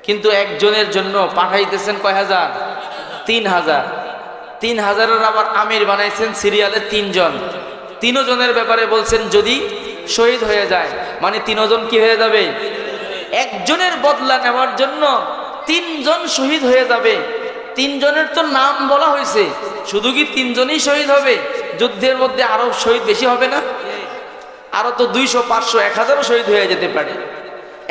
কিন্তু একজনের জন্য পাঠাইতেছেন কয় হাজার? 3000। 3000-এর আবার আমির বানাইছেন সিরিয়ালে 3 জন। 3 জনের ব্যাপারে বলছেন যদি শহীদ হয়ে যায়, মানে 3 জন কি হয়ে যাবে? একজনের বদলা নেওয়ার জন্য 3 জন শহীদ হয়ে যাবে। 3 জনের তো নাম বলা হয়েছে, শুধু কি 3 জনই শহীদ হবে? যুদ্ধের মধ্যে আরো শহীদ বেশি হবে না? আরো তো 200, 500, 1000 শহীদ হয়ে যেতে পারে।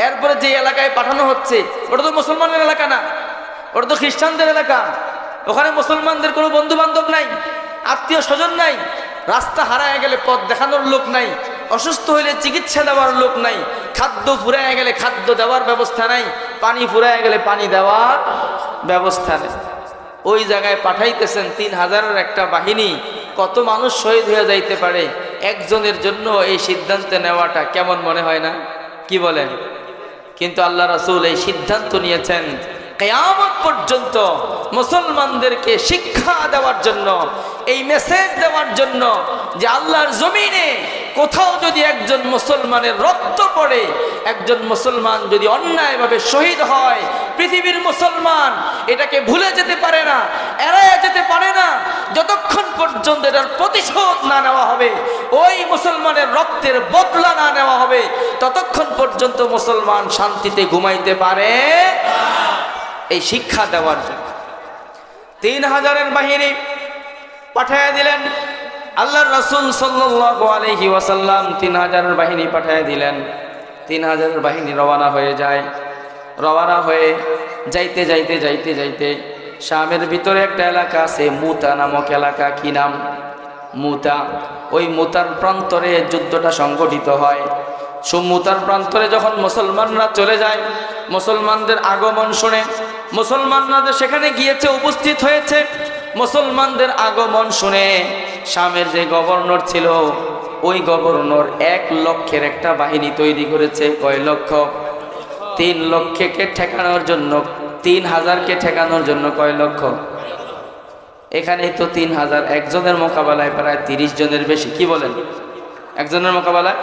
এরপরে যে এলাকায় পাঠানো হচ্ছে ওটা তো মুসলমানের এলাকা না, ওটা তো খ্রিস্টানদের এলাকা। ওখানে মুসলমানদের কোনো বন্ধু বান্ধব নাই, আত্মীয় স্বজন নাই, রাস্তা হারায় গেলে পথ দেখানোর লোক নাই, অসুস্থ হইলে চিকিৎসা দেওয়ার লোক নাই, খাদ্য ফুরায় গেলে খাদ্য দেওয়ার ব্যবস্থা নাই, পানি ফুরায় গেলে পানি দেওয়ার ব্যবস্থা নেই। ওই জায়গায় পাঠাইতেছেন 3000-এর একটা বাহিনী, কত মানুষ শহীদ হয়ে যাইতে পারে। একজনের জন্য এই সিদ্ধান্ত নেওয়াটা কেমন মনে হয় না? কি বলেন? কিন্তু আল্লাহ রাসূল এই সিদ্ধান্ত নিয়েছেন কিয়ামত পর্যন্ত মুসলমানদেরকে শিক্ষা দেওয়ার জন্য, এই মেসেজ দেওয়ার জন্য যে আল্লাহর জমিনে কোথাও যদি একজন মুসলমানের রক্ত পড়ে, একজন মুসলমান যদি অন্যায়ভাবে শহীদ হয়, পৃথিবীর মুসলমান এটাকে ভুলে যেতে পারে না, এড়ায় যেতে পারে না, যতক্ষণ পর্যন্ত এটার প্রতিশোধ না নেওয়া হবে, ওই মুসলমানের রক্তের বদলা না নেওয়া হবে, ততক্ষণ পর্যন্ত মুসলমান শান্তিতে ঘুমাইতে পারে। এই শিক্ষা দেওয়ার জন্য 3000-এর বাহিনী পাঠিয়ে দিলেন আল্লাহর রাসূল সাল্লাল্লাহু আলাইহি ওয়াসাল্লাম। 3000-এর বাহিনী পাঠিয়ে দিলেন। 3000-এর বাহিনী রওনা হয়ে যায়। রওনা হয়ে যাইতে যাইতে যাইতে যাইতে শামের ভিতরে একটা এলাকা আছে মুতা নামক এলাকা। কি নাম? মুতা। ওই মুতার প্রান্তরে যুদ্ধটা সংগঠিত হয়। মুতার প্রান্তরে যখন মুসলমানরা চলে যায়, মুসলমানদের আগমন শুনে মুসলমানরা যে সেখানে গিয়েছে, উপস্থিত হয়েছে, মুসলমানদের আগমন শুনে শামের যে গভর্নর ছিল ওই গভর্নর 1 লক্ষের একটা বাহিনী তৈরি করেছে। কয় লক্ষ? 3 লক্ষকে ঠেকানোর জন্য, 3000কে ঠেকানোর জন্য। কয় লক্ষ? এখানেই তো 3000। একজনের মোকাবেলায় প্রায় 30 জনের বেশি। কি বলেন? একজনের মোকাবেলায়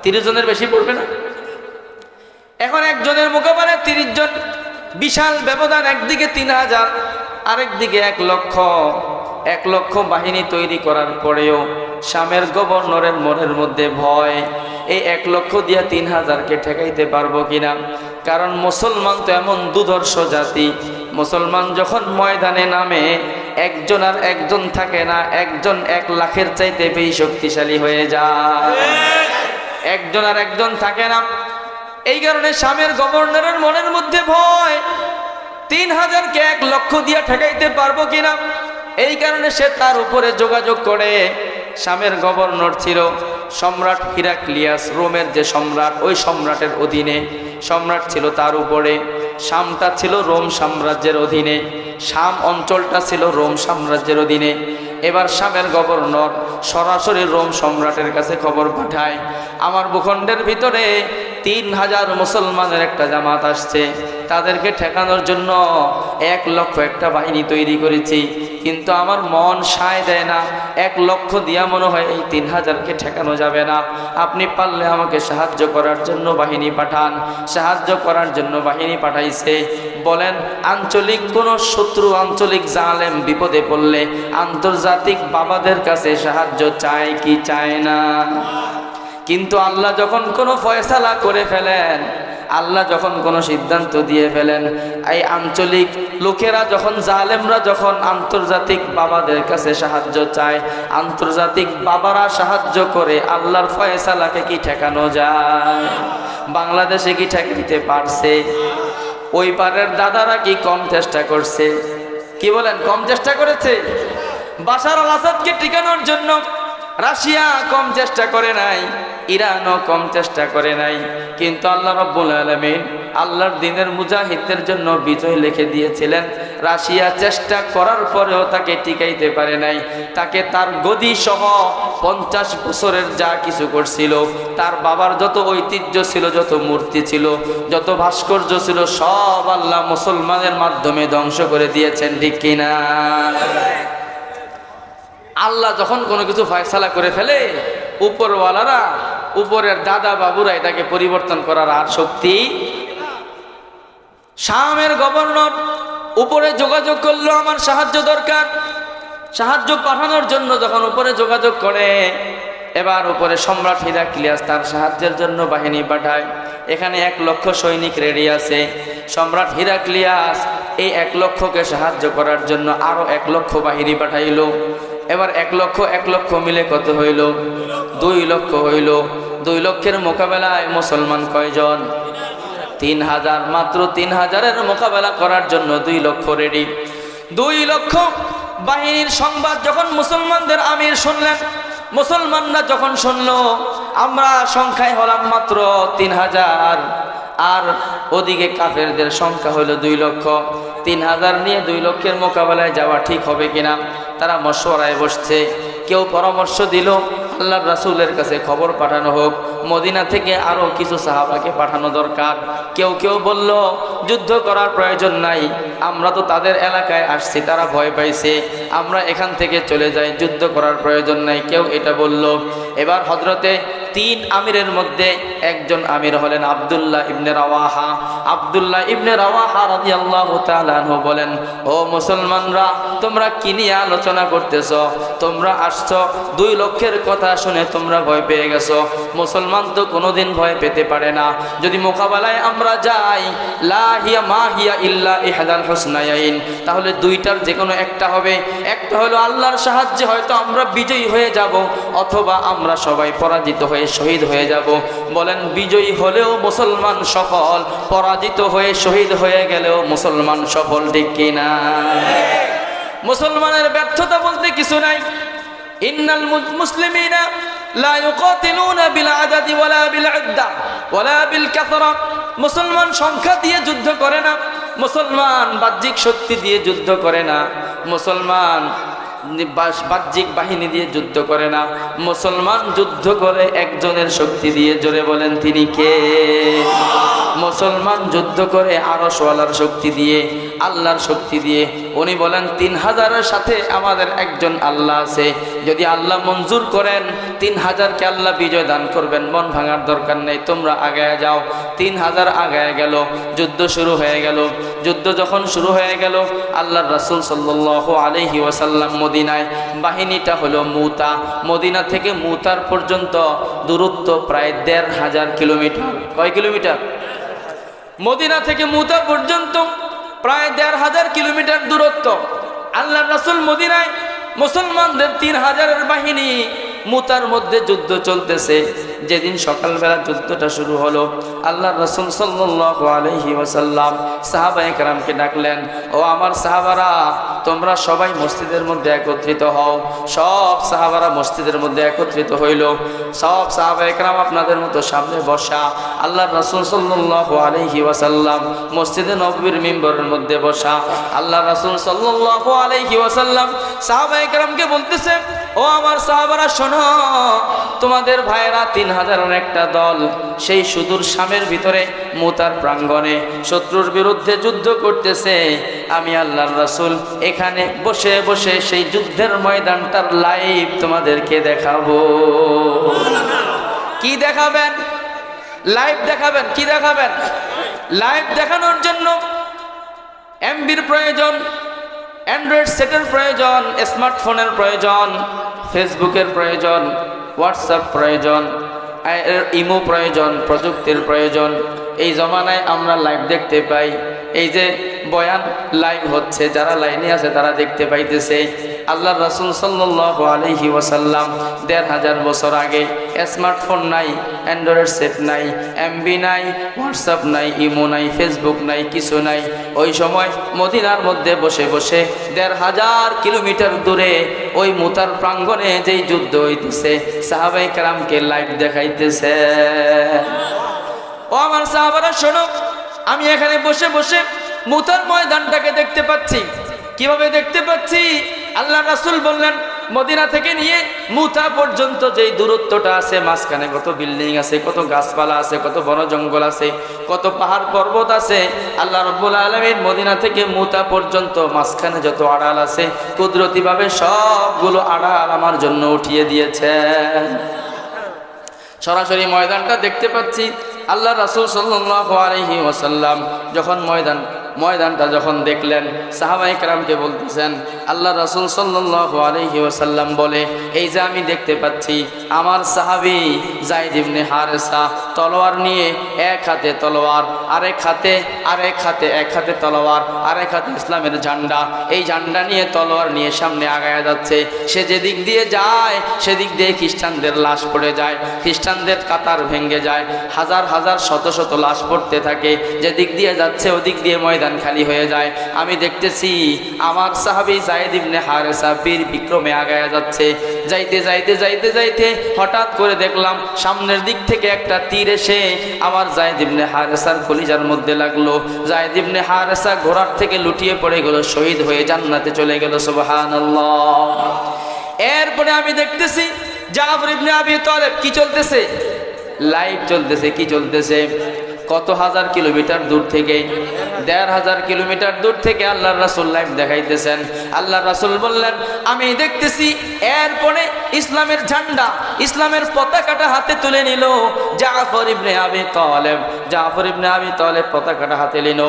30 জনের বেশি পড়বে না? এখন একজনের মোকাবেলায় 30 জন, বিশাল ব্যবধান। একদিকে 3000, আরেকদিকে 1 লক্ষ। 1 লক্ষ বাহিনী তৈরি করার পরেও শামের গভর্নরের মনের মধ্যে ভয়, এই 1 লক্ষ দিয়ে 3000কে ঠেকাইতে পারবো কিনা। কারণ মুসলমান তো এমন দুর্ধর্ষ জাতি, মুসলমান যখন ময়দানে নামে একজন আর একজন থাকে না, একজন 1 লাখের চাইতে বেশি শক্তিশালী হয়ে যায়, একজন আর একজন থাকে না। এই কারণে শামের গভর্নরের মনের মধ্যে ভয়, 3000কে 1 লক্ষ দিয়ে ঠেকাইতে পারবো কিনা। এই কারণে সে তার উপরে যোগাযোগ করে। শামের গভর্নর ছিল সম্রাট হিরাক্লিয়াস, রোমের যে সম্রাট, ওই সম্রাটের অধীনে সম্রাট ছিল তার উপরে। শামটা ছিল রোম সাম্রাজ্যের অধীনে, শাম অঞ্চলটা ছিল রোম সাম্রাজ্যের অধীনে। এবার শামের গভর্নর সরাসরি রোম সম্রাটের কাছে খবর পাঠায়, আমার ভূখণ্ডের ভিতরে 3000 মুসলমানের একটা জামাত আসছে, তাদেরকে ঠেকানোর জন্য 1 লক্ষ একটা বাহিনী তৈরি করেছি, কিন্তু আমার মন সায় দেয় না। 1 লক্ষ দিয়া মনে হয় এই 3000কে ঠেকানো যাবে না। আপনি পারলে আমাকে সাহায্য করার জন্য বাহিনী পাঠান। সাহায্য করার জন্য বাহিনী পাঠাইছে। বলেন, আঞ্চলিক কোনো শত্রু, আঞ্চলিক জালেম বিপদে পড়লে আন্তর্জাতিক বাবাদের কাছে সাহায্য চায় কি চায় না? কিন্তু আল্লাহ যখন কোনো ফয়সালা করে ফেলেন, আল্লাহ যখন কোনো সিদ্ধান্ত দিয়ে ফেলেন, এই আঞ্চলিক লোকেরা যখন, জালেমরা যখন আন্তর্জাতিক বাবাদের কাছে সাহায্য চায়, আন্তর্জাতিক বাবারা সাহায্য করে, আল্লাহর ফয়সালাকে কি ঠেকানো যায়? বাংলাদেশে কি ঠেকাইতে পারছে? ওই পারের দাদারা কি কম চেষ্টা করছে? কি বলেন, কম চেষ্টা করেছে? বাশার আল আসাদকে টিকানোর জন্য রাশিয়া কম চেষ্টা করে নাই, ইরানও কম চেষ্টা করে নাই, কিন্তু আল্লাহ রাব্বুল আলামিন আল্লাহর দ্বীনের মুজাহিদদের জন্য বিজয় লিখে দিয়েছিলেন। রাশিয়া চেষ্টা করার পরেও তাকে টিকাইতে পারে নাই। তাকে তার গদি সহ 50 বছরের যা কিছু করছিল, তার বাবার যত ঐতিহ্য ছিল, যত মূর্তি ছিল, যত ভাস্কর্য ছিল, সব আল্লাহ মুসলমানের মাধ্যমে ধ্বংস করে দিয়েছেন। ঠিক কিনা? আল্লাহ যখন কোনো কিছু ফয়সালা করে ফেলে, উপরওয়ালারা, উপরের দাদা বাবুরা এটাকে পরিবর্তন করার আর শক্তি। শামের গভর্নর উপরে যোগাযোগ করলো, আমার সাহায্য দরকার। সাহায্য পাঠানোর জন্য যখন উপরে যোগাযোগ করে, এবার উপরে সম্রাট হিরাক্লিয়াস তার সাহায্যের জন্য বাহিনী পাঠায়। এখানে 1 লক্ষ সৈনিক রেডি আছে। সম্রাট হিরাক্লিয়াস এই 1 লক্ষকে সাহায্য করার জন্য আরো 1 লক্ষ বাহিনী পাঠাইল। এবার 1 লক্ষ মিলে কত হইল? 2 লক্ষ হইল। 2 লক্ষের মোকাবেলায় মুসলমান কয়জন? 3000। মাত্র 3000-এর মোকাবেলা করার জন্য 2 লক্ষ রেডি। 2 লক্ষ বাহিনীর সংবাদ যখন মুসলমানদের আমির শুনলেন, মুসলমানরা যখন শুনলো আমরা সংখ্যায় হলাম মাত্র 3000, আর ওদিকে কাফেরদের সংখ্যা হইল 2 লক্ষ, 3000 নিয়ে 2 লক্ষের মোকাবেলায় যাওয়া ঠিক হবে কিনা, তারা মশওয়ারায় বসছে। কেউ পরামর্শ দিল আল্লাহর রাসূলের কাছে খবর পাঠানো হোক, মদিনা থেকে আরো কিছু সাহাবাকে পাঠানো দরকার। কেউ বলল যুদ্ধ করার প্রয়োজন নাই, আমরা তো তাদের এলাকায় আসছি, তারা ভয় পাইছে, আমরা এখান থেকে চলে যাই, যুদ্ধ করার প্রয়োজন নাই। কেউ এটা বলল। এবার হযরতে 3 আমিরের মধ্যে একজন আমির হলেন আব্দুল্লাহ ইবনে রাওয়াহা। আব্দুল্লাহ ইবনে রাওয়াহা রাদিয়াল্লাহু তাআলা আনহু বলেন, ও মুসলমানরা, তোমরা কি নিয়ে আলোচনা করতেছো? তোমরা আসছো 2 লক্ষের কথা শুনে তোমরা ভয় পেয়ে গেছো। মুসলমান তো কোনোদিন ভয় পেতে পারে না। যদি মোকাবেলায় আমরা যাই, লা হিয়া মা হিয়া ইল্লা ইহদাল হুসনায়াইন, তাহলে 2টার যে কোনো একটা হবে। একটা হলো আল্লাহর সাহায্যে হয়তো আমরা বিজয়ী হয়ে যাব, অথবা আমরা সবাই পরাজিত হয়ে হয়ে শহীদ হয়ে যাব। বলেন বিজয়ী হলেও মুসলমান সফল, পরাজিত হয়ে শহীদ হয়ে গেলেও মুসলমান সফল, ঠিক কিনা? মুসলমানের ব্যর্থতা বলতে কিছু নাই। ইন্নাল মুসলিমিনা লা ইউকাতিলুনা বিল আদাদি ওয়ালা বিল ইদ্দা ওয়ালা বিল কাসরা। মুসলমান সংখ্যা দিয়ে যুদ্ধ করে না, মুসলমান বাহ্যিক শক্তি দিয়ে যুদ্ধ করে না, মুসলমান বাহ্যিক বাহিনী দিয়ে যুদ্ধ করে না, মুসলমান যুদ্ধ করে একজনের শক্তি দিয়ে। জোরে বলেন তিনি কে? মুসলমান যুদ্ধ করে আরশওয়ালার শক্তি দিয়ে, আল্লাহর শক্তি দিয়ে। উনি বলেন 3000-এর সাথে আমাদের একজন আল্লাহ আছে, যদি আল্লাহ মঞ্জুর করেন 3000-কে আল্লাহ বিজয় দান করবেন। মন ভাঙার দরকার নেই, তোমরা আগায় যাও। 3000 আগায় গেল, যুদ্ধ শুরু হয়ে গেল। যুদ্ধ যখন শুরু হয়ে গেল, আল্লাহর রাসূল সাল্লাল্লাহু আলাইহি ওয়াসাল্লাম মদিনায়, বাহিনীটা হলো মুতা। মদিনা থেকে মুতার পর্যন্ত দূরত্ব প্রায় 1500 কিলোমিটার। কয় কিলোমিটার? মদিনা থেকে মুতা পর্যন্ত প্রায় 1500 কিলোমিটার দূরত্ব। আল্লাহর রাসূল মদিনায়, মুসলমানদের 3000-এর বাহিনী, মুতার মধ্যে যুদ্ধ চলতেছে। যেদিন সকালবেলা যুদ্ধটা শুরু হলো, আল্লাহর রাসূল সাল্লাল্লাহু আলাইহি ওয়াসাল্লাম সাহাবায়ে কেরামকে ডাকলেন, ও আমার সাহাবারা, তোমরা সবাই মসজিদের মধ্যে একত্রিত হও। সব সাহাবারা মসজিদের মধ্যে একত্রিত হইল। সব সাহাবায়ে কেরাম আপনাদের মতো সামনে বসা। আল্লাহর রাসূল সাল্লাল্লাহু আলাইহি ওয়াসাল্লাম মসজিদে নববীর মিম্বরের মধ্যে বসা। আল্লাহর রাসূল সাল্লাল্লাহু আলাইহি ওয়াসাল্লাম সাহাবায়ে কেরামকে বলতেছে, ও আমার সাহাবারা শোনো, তোমাদের ভাইয়েরা 3000-এর একটা দল সেই সুদূর শামের ভিতরে মুতার প্রাঙ্গণে শত্রুর বিরুদ্ধে যুদ্ধ করতেছে। আমি আল্লাহর রাসূল এখানে বসে বসে সেই যুদ্ধের ময়দানটার লাইভ তোমাদেরকে দেখাবো। কি দেখাবেন? লাইভ দেখাবেন। কি দেখাবেন? লাইভ দেখানোর জন্য এমবির প্রয়োজন, অ্যান্ড্রয়েড সেটের প্রয়োজন, স্মার্টফোনের প্রয়োজন, ফেসবুকের প্রয়োজন, হোয়াটসঅ্যাপ প্রয়োজন, ইমো প্রয়োজন, প্রযুক্তির প্রয়োজন। এই জমানায় আমরা লাইভ দেখতে পাই। এই যে বয়ান লাইভ হচ্ছে, যারা লাইনে আছে তারা দেখতে পাইতেছে। আল্লাহর রাসূল সাল্লাল্লাহু আলাইহি ওয়াসাল্লাম 1500 বছর আগে স্মার্টফোন নাই, অ্যান্ড্রয়েড সেট নাই, এমবি নাই, হোয়াটসঅ্যাপ নাই, ইমো নাই, ফেসবুক নাই, কিছু নাই। ওই সময় মদিনার মধ্যে বসে বসে 1500 কিলোমিটার দূরে ওই মুতার প্রাঙ্গণে যেই যুদ্ধ হইতেছে, সাহাবায়ে কেরামকে লাইভ দেখাইতেছে। ও আমার সাহাবারা শোনো, আমি এখানে বসে বসে মুতার ময়দানটাকে দেখতে পাচ্ছি। কিভাবে দেখতে পাচ্ছি? আল্লাহ রাসূল বললেন, মদিনা থেকে নিয়ে মুতা পর্যন্ত যেই দূরত্বটা আছে, মাঝখানে কত বিল্ডিং আছে, কত গাছপালা আছে, কত বন জঙ্গল আছে, কত পাহাড় পর্বত আছে। আল্লাহ রাব্বুল আলামিন মদিনা থেকে মুতা পর্যন্ত মাঝখানে যত আড়াল আছে, কুদরতিভাবে সবগুলো আড়াল আমার জন্য উঠিয়ে দিয়েছেন। সরাসরি ময়দানটা দেখতে পাচ্ছি। আল্লাহ রাসূল সাল্লাল্লাহু আলাইহি ওয়াসাল্লাম যখন ময়দানটা যখন দেখলেন, সাহাবায়ে কেরামকে বলতেছেন, আল্লাহ রাসূল সাল্লাল্লাহু আলাইহি ওয়াসাল্লাম বলে, এই যে আমি দেখতে পাচ্ছি আমার সাহাবী যায়েদ ইবনে হারেসা তলোয়ার নিয়ে, এক হাতে তলোয়ার, এক হাতে তলোয়ার, আরেক হাতে ইসলামের ঝান্ডা। এই ঝান্ডা নিয়ে, তলোয়ার নিয়ে সামনে আগায়া যাচ্ছে। সে যেদিক দিয়ে যায় সেদিক দিয়ে খ্রিস্টানদের লাশ পড়ে যায়, খ্রিস্টানদের কাতার ভেঙে যায়, হাজার হাজার শত শত লাশ পড়তে থাকে। যেদিক দিয়ে যাচ্ছে ওদিক দিয়ে ময়দান খালি হয়ে যায়। আমি দেখতেছি আমার সাহাবী যায়েদ ইবনে হারেসা বীর বিক্রমে আগায়া যাচ্ছে। যাইতে যাইতে যাইতে যাইতে হঠাৎ করে দেখলাম সামনের দিক থেকে একটা তীর এসে আমার যায়েদ ইবনে হারেসার কলিজার মধ্যে লাগলো। যায়েদ ইবনে হারেসা ঘোড়ার থেকে লুটিয়ে পড়ে গেল, শহীদ হয়ে জান্নাতে চলে গেল। সুবহানাল্লাহ। এরপরে আমি দেখতেছি জাফর ইবনে আবি তালেব, কি চলতেছে? লাইভ চলতেছে। কি চলতেছে? কত হাজার কিলোমিটার দূর থেকে, 1500 কিলোমিটার দূর থেকে আল্লাহর রাসূল লাইভ দেখাইতেছেন। আল্লাহর রাসূল বললেন, আমি দেখতেছি। এরপরে ইসলামের ঝান্ডা, ইসলামের পতাকাটা হাতে তুলে নিল জাফর ইবনে আবি তালেব। জাফর ইবনে আবি তালেব পতাকাটা হাতে নিল।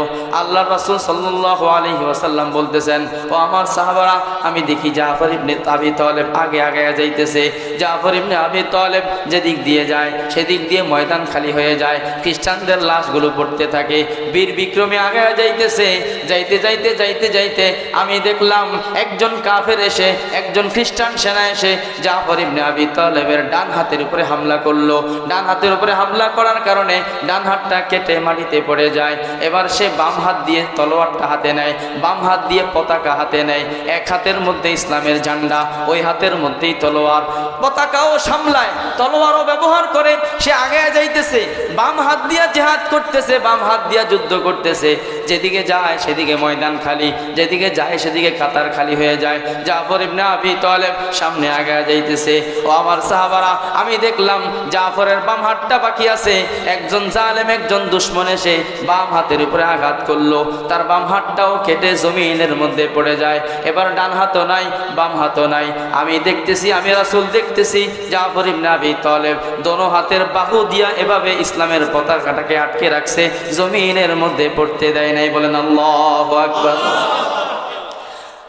আল্লাহর রাসূল সাল্লাল্লাহু আলাইহি ওয়াসাল্লাম বলতেছেন, ও আমার সাহাবারা, আমি দেখি জাফর ইবনে আবি তালেব আগে আগে যাইতেছে। জাফর ইবনে আবি তালেব যেদিক দিয়ে যায় সেদিক দিয়ে ময়দান খালি হয়ে যায়, খ্রিস্টানদের লাশগুলো পড়তে থাকে। বীর বিক্রমে আগে যাইতেছে, যাইতে যাইতে যাইতে যাইতে আমি দেখলাম একজন কাফের এসে, একজন খ্রিস্টান সেনা এসে জাফর ইবনে আবি তালেবের ডান হাতের উপরে হামলা করলো। ডান হাতের উপরে হামলা করার কারণে ডান হাতটা কেটে মাটিতে পড়ে যায়। এবার সে বাম হাত দিয়ে তলোয়ারটা হাতে নেয়, বাম হাত দিয়ে পতাকা হাতে নেয়। এক হাতের মধ্যে ইসলামের ঝান্ডা, ওই হাতের মধ্যেই তলোয়ার। পতাকাও সামলায়, তলোয়ারও ব্যবহার করে। সে আগে যাইতেছে, বাম হাত দিয়া জিহাদ করতেছে, বাম হাত দিয়া যুদ্ধ করতেছে। যেদিকে যায় সেদিকে ময়দান খালি, যেদিকে যায় সেদিকে কাতার খালি হয়ে যায়। জাফর ইবনে আবি তালেব সামনে আগে যাইতেছে। ও আমার সাহাবারা, আমি দেখলাম জাফরের বাম হাতটা বাকি আছে। একজন জালেম, একজন দুশমন এসে বাম হাতের উপরে আঘাত করলো, তার বাম হাতটাও কেটে জমিনের মধ্যে পড়ে যায়। এবার ডান হাতও নাই, বাম হাতও নাই। আমি দেখতেছি, আমি রাসূল দেখতেছি জাফর ইবনে আবি তালেব দোনো হাতের বাহু দিয়া এভাবে ইসলামের পতাকাটাকে আটকে রাখছে, জমিনের মধ্যে পড়তে দেয় নাই। বলেন আল্লাহু আকবার।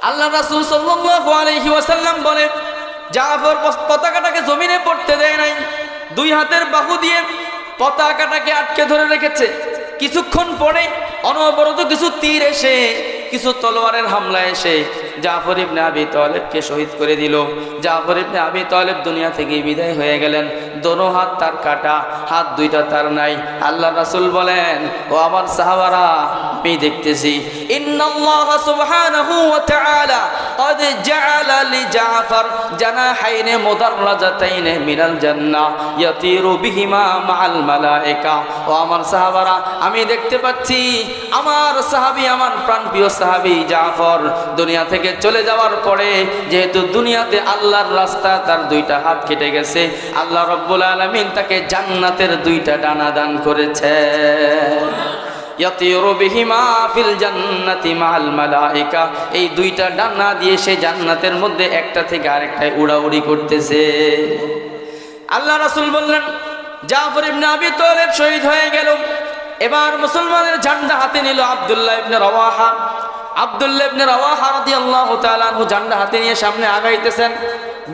আল্লাহ রাসূল সাল্লাল্লাহু আলাইহি ওয়াসাল্লাম বলে, জাফর পতাকাটাকে জমিনে পড়তে দেয় নাই, দুই হাতের বাহু দিয়ে পতাকাটাকে আটকে ধরে রেখেছে। কিছুক্ষণ পরে অনবরত কিছু তীর এসে, কিছু তলোয়ারের হামলা এসে জাফর ইবনে আবি তালেবকে শহীদ করে দিল। জাফর ইবনে আবি তালেব দুনিয়া থেকে বিদায় হয়ে গেলেন। দোনো হাত তার কাটা, হাত দুইটা তার নাই। আল্লাহ রাসূল বলেন, ও আমার সাহাবারা, আমি দেখতেছি ইন্নাল্লাহ সুবহানাহু ওয়া তাআলা قد جعل لجعفر جناحين مدرجتين من الجنة يطير بهما مع الملائكة। ও আমার সাহাবারা, আমি দেখতে পাচ্ছি আমার সাহাবী, আমার প্রাণপ্রিয় সাহাবী জাফর দুনিয়া থেকে চলে যাওয়ার পরে, যেহেতু দুনিয়াতে আল্লাহর রাস্তা তার দুইটা হাত কেটে গেছে, আল্লাহ রব্বুল আলামিন তাকে জান্নাতের দুইটা ডানা দান করেছে। ইয়াতিরু বিহিমা ফিল জান্নাতি মাআল মালাইকা, এই দুইটা ডানা দিয়ে সে জান্নাতের মধ্যে একটা থেকে আরেকটায় উড়াউড়ি করতেছে। আল্লাহ রাসূল বললেন, জাফর ইবনে আবি তালেব শহীদ হয়ে গেল। এবার মুসলমানের ঝান্ডা হাতে নিল আব্দুল্লাহ ইবনে রাওয়াহা। আব্দুল্লাহ ইবনে রাওয়াহা রাদিয়াল্লাহু তাআলা আনহু ঝান্ডা হাতে নিয়ে সামনে আগাইতেছেন,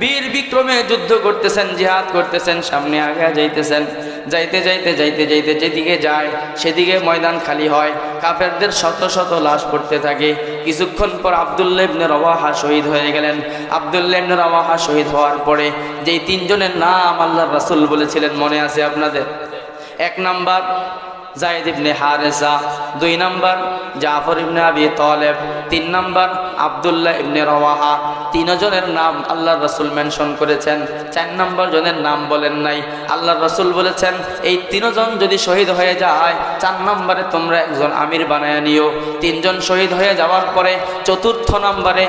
বীর বিক্রমে যুদ্ধ করতেছেন, জিহাদ করতেছেন, সামনে আগে যাইতেছেন। যাইতে যাইতে যাইতে যাইতে যেদিকে যায় সেদিকে ময়দান খালি হয়, কাফেরদের শত শত লাশ পড়তে থাকে। কিছুক্ষণ পর আব্দুল্লাহ ইবনে রাওয়াহা শহীদ হয়ে গেলেন। আব্দুল্লাহ ইবনে রাওয়াহা শহীদ হওয়ার পরে যেই তিনজনের নাম আল্লাহর রাসূল বলেছিলেন মনে আছে আপনাদের? এক নাম্বার যায়েদ ইবনে হারেসা, দুই নাম্বার জাফর ইবনে আবি তালেব, তিন নাম্বার আব্দুল্লাহ ইবনে রাওয়াহা। তিনজনের নাম আল্লাহর রাসূল মেনশন করেছেন, চার নাম্বার জনের নাম বলেন নাই। আল্লাহর রাসূল বলেছেন, এই তিনজন যদি শহীদ হয়ে যায়, চার নাম্বারে তোমরা একজন আমির বানায় নিও। তিনজন শহীদ হয়ে যাওয়ার পরে চতুর্থ নাম্বারে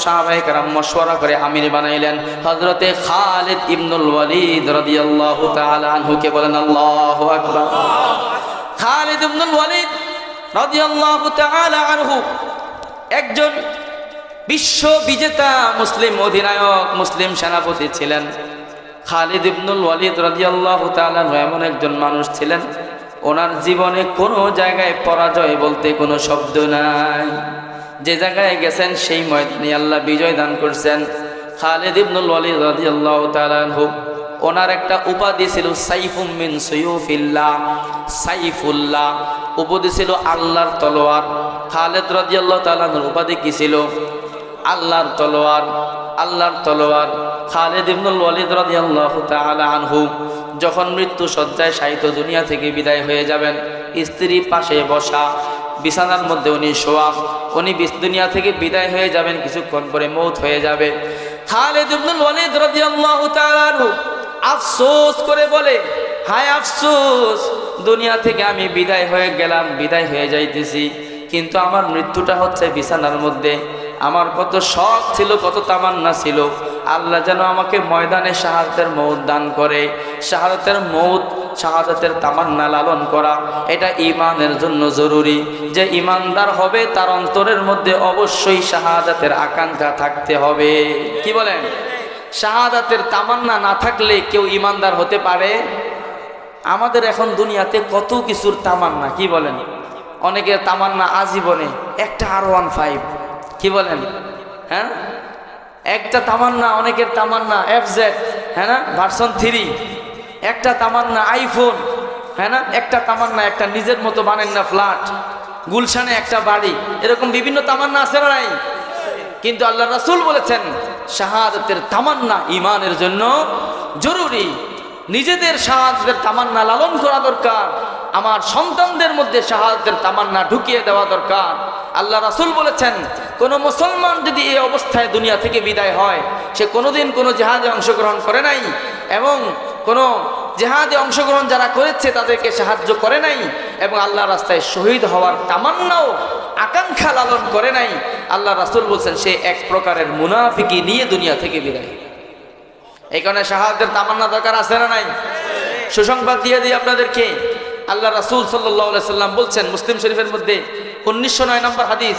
সাহাবায়ে কেরাম মশওয়ারা করে আমির বানাইলেন হযরতে খালিদ ইবনুল ওয়ালিদ রাদিয়াল্লাহু তাআলা আনহুকে। বলেন আল্লাহু আকবার। খালিদ ইবনুল ওয়ালিদ রাদিয়াল্লাহু তাআলা আনহু একজন বিশ্ব বিজেতা মুসলিম অধিনায়ক, মুসলিম সেনাপতি ছিলেন। খালিদ ইবনুল ওয়ালিদ রাদিয়াল্লাহু তাআলা এমন একজন মানুষ ছিলেন, ওনার জীবনে কোনো জায়গায় পরাজয় বলতে কোনো শব্দ নাই। যে জায়গায় গেছেন সেই ময়দানে আল্লাহ বিজয় দান করছেন। খালিদ ইবনুল ওয়ালিদ রাদিয়াল্লাহু তাআলা আনহু, ওনার একটা উপাধি ছিল সাইফুম মিন সুয়ুফিল্লাহ, সাইফুল্লাহ, উপাধি ছিল আল্লাহর তলোয়ার। খালিদ রাদিয়াল্লাহু তাআলা আনহুর উপাধি কি ছিল? আল্লাহর তলোয়ার, আল্লাহর তলোয়ার। খালিদ ইবনুল ওয়ালিদ রাদিয়াল্লাহু তাআলা আনহু যখন মৃত্যু শয্যায় শায়িত দুনিয়া থেকে বিদায় হয়ে যাবেন, স্ত্রী পাশে বসা, বিছানার মধ্যে উনি শোয়া, উনি দুনিয়া থেকে বিদায় হয়ে যাবেন, কিছুক্ষণ পরে মৌত হয়ে যাবে। খালিদ ইবনুল ওয়ালিদ রাদিয়াল্লাহু তাআলা আনহু আফসোস করে বলে, হায় আফসোস, দুনিয়া থেকে আমি বিদায় হয়ে গেলাম, বিদায় হয়ে যাইতেছি, কিন্তু আমার মৃত্যুটা হচ্ছে বিছানার মধ্যে। আমার কত শখ ছিল, কত তামান্না ছিল, আল্লাহ যেন আমাকে ময়দানে শাহাদাতের মৌত দান করে। শাহাদাতের মৌত, শাহাদাতের তামান্না লালন করা, এটা ঈমানের জন্য জরুরি। যে ঈমানদার হবে তার অন্তরের মধ্যে অবশ্যই শাহাদাতের আকাঙ্ক্ষা থাকতে হবে। কি বলেন? শাহাদাতের তামান্না না থাকলে কেউ ঈমানদার হতে পারে? আমাদের এখন দুনিয়াতে কত কিছুর তামান্না, কি বলেন? অনেকের তামান্না আজীবনে একটা R15, কি বলেন? হ্যাঁ, একটা তামান্না, অনেকের তামান্না FZ, হ্যাঁ না, ভার্সন 3, একটা তামান্না আইফোন, হ্যাঁ না, একটা তামান্না, একটা নিজের মতো বানেন না ফ্ল্যাট, গুলশানে একটা বাড়ি, এরকম বিভিন্ন তামান্না আছে না নাই? কিন্তু আল্লাহ রাসূল বলেছেন শাহাদাতের তামান্না ঈমানের জন্য জরুরি। নিজেদের শাহাদাতের তামান্না লালন করা দরকার, আমার সন্তানদের মধ্যে শাহাদাতের তামান্না ঢুকিয়ে দেওয়া দরকার। আল্লাহ রাসূল বলেছেন কোন মুসলমান যদি এই অবস্থায় দুনিয়া থেকে বিদায় হয়, সে কোনোদিন কোনো জিহাদে অংশগ্রহণ করে নাই এবং কোনো জিহাদে অংশগ্রহণ যারা করেছে তাদেরকে সাহায্য করে নাই এবং আল্লাহর রাস্তায় শহীদ হওয়ার তামান্নাও আকাঙ্ক্ষা লালন করে নাই। আল্লাহ রাসূল বলছেন সে এক প্রকারের মুনাফিকি নিয়ে দুনিয়া থেকে বিদায়। এই কারণে শাহাদাতের তামান্না দরকার আছে না নাই? সুসংবাদ দিয়ে দিই আপনাদেরকে, আল্লাহ রাসূল সাল্লাল্লাহু আলাইহি সাল্লাম বলছেন, মুসলিম শরীফের মধ্যে 1909 নম্বর হাদিস,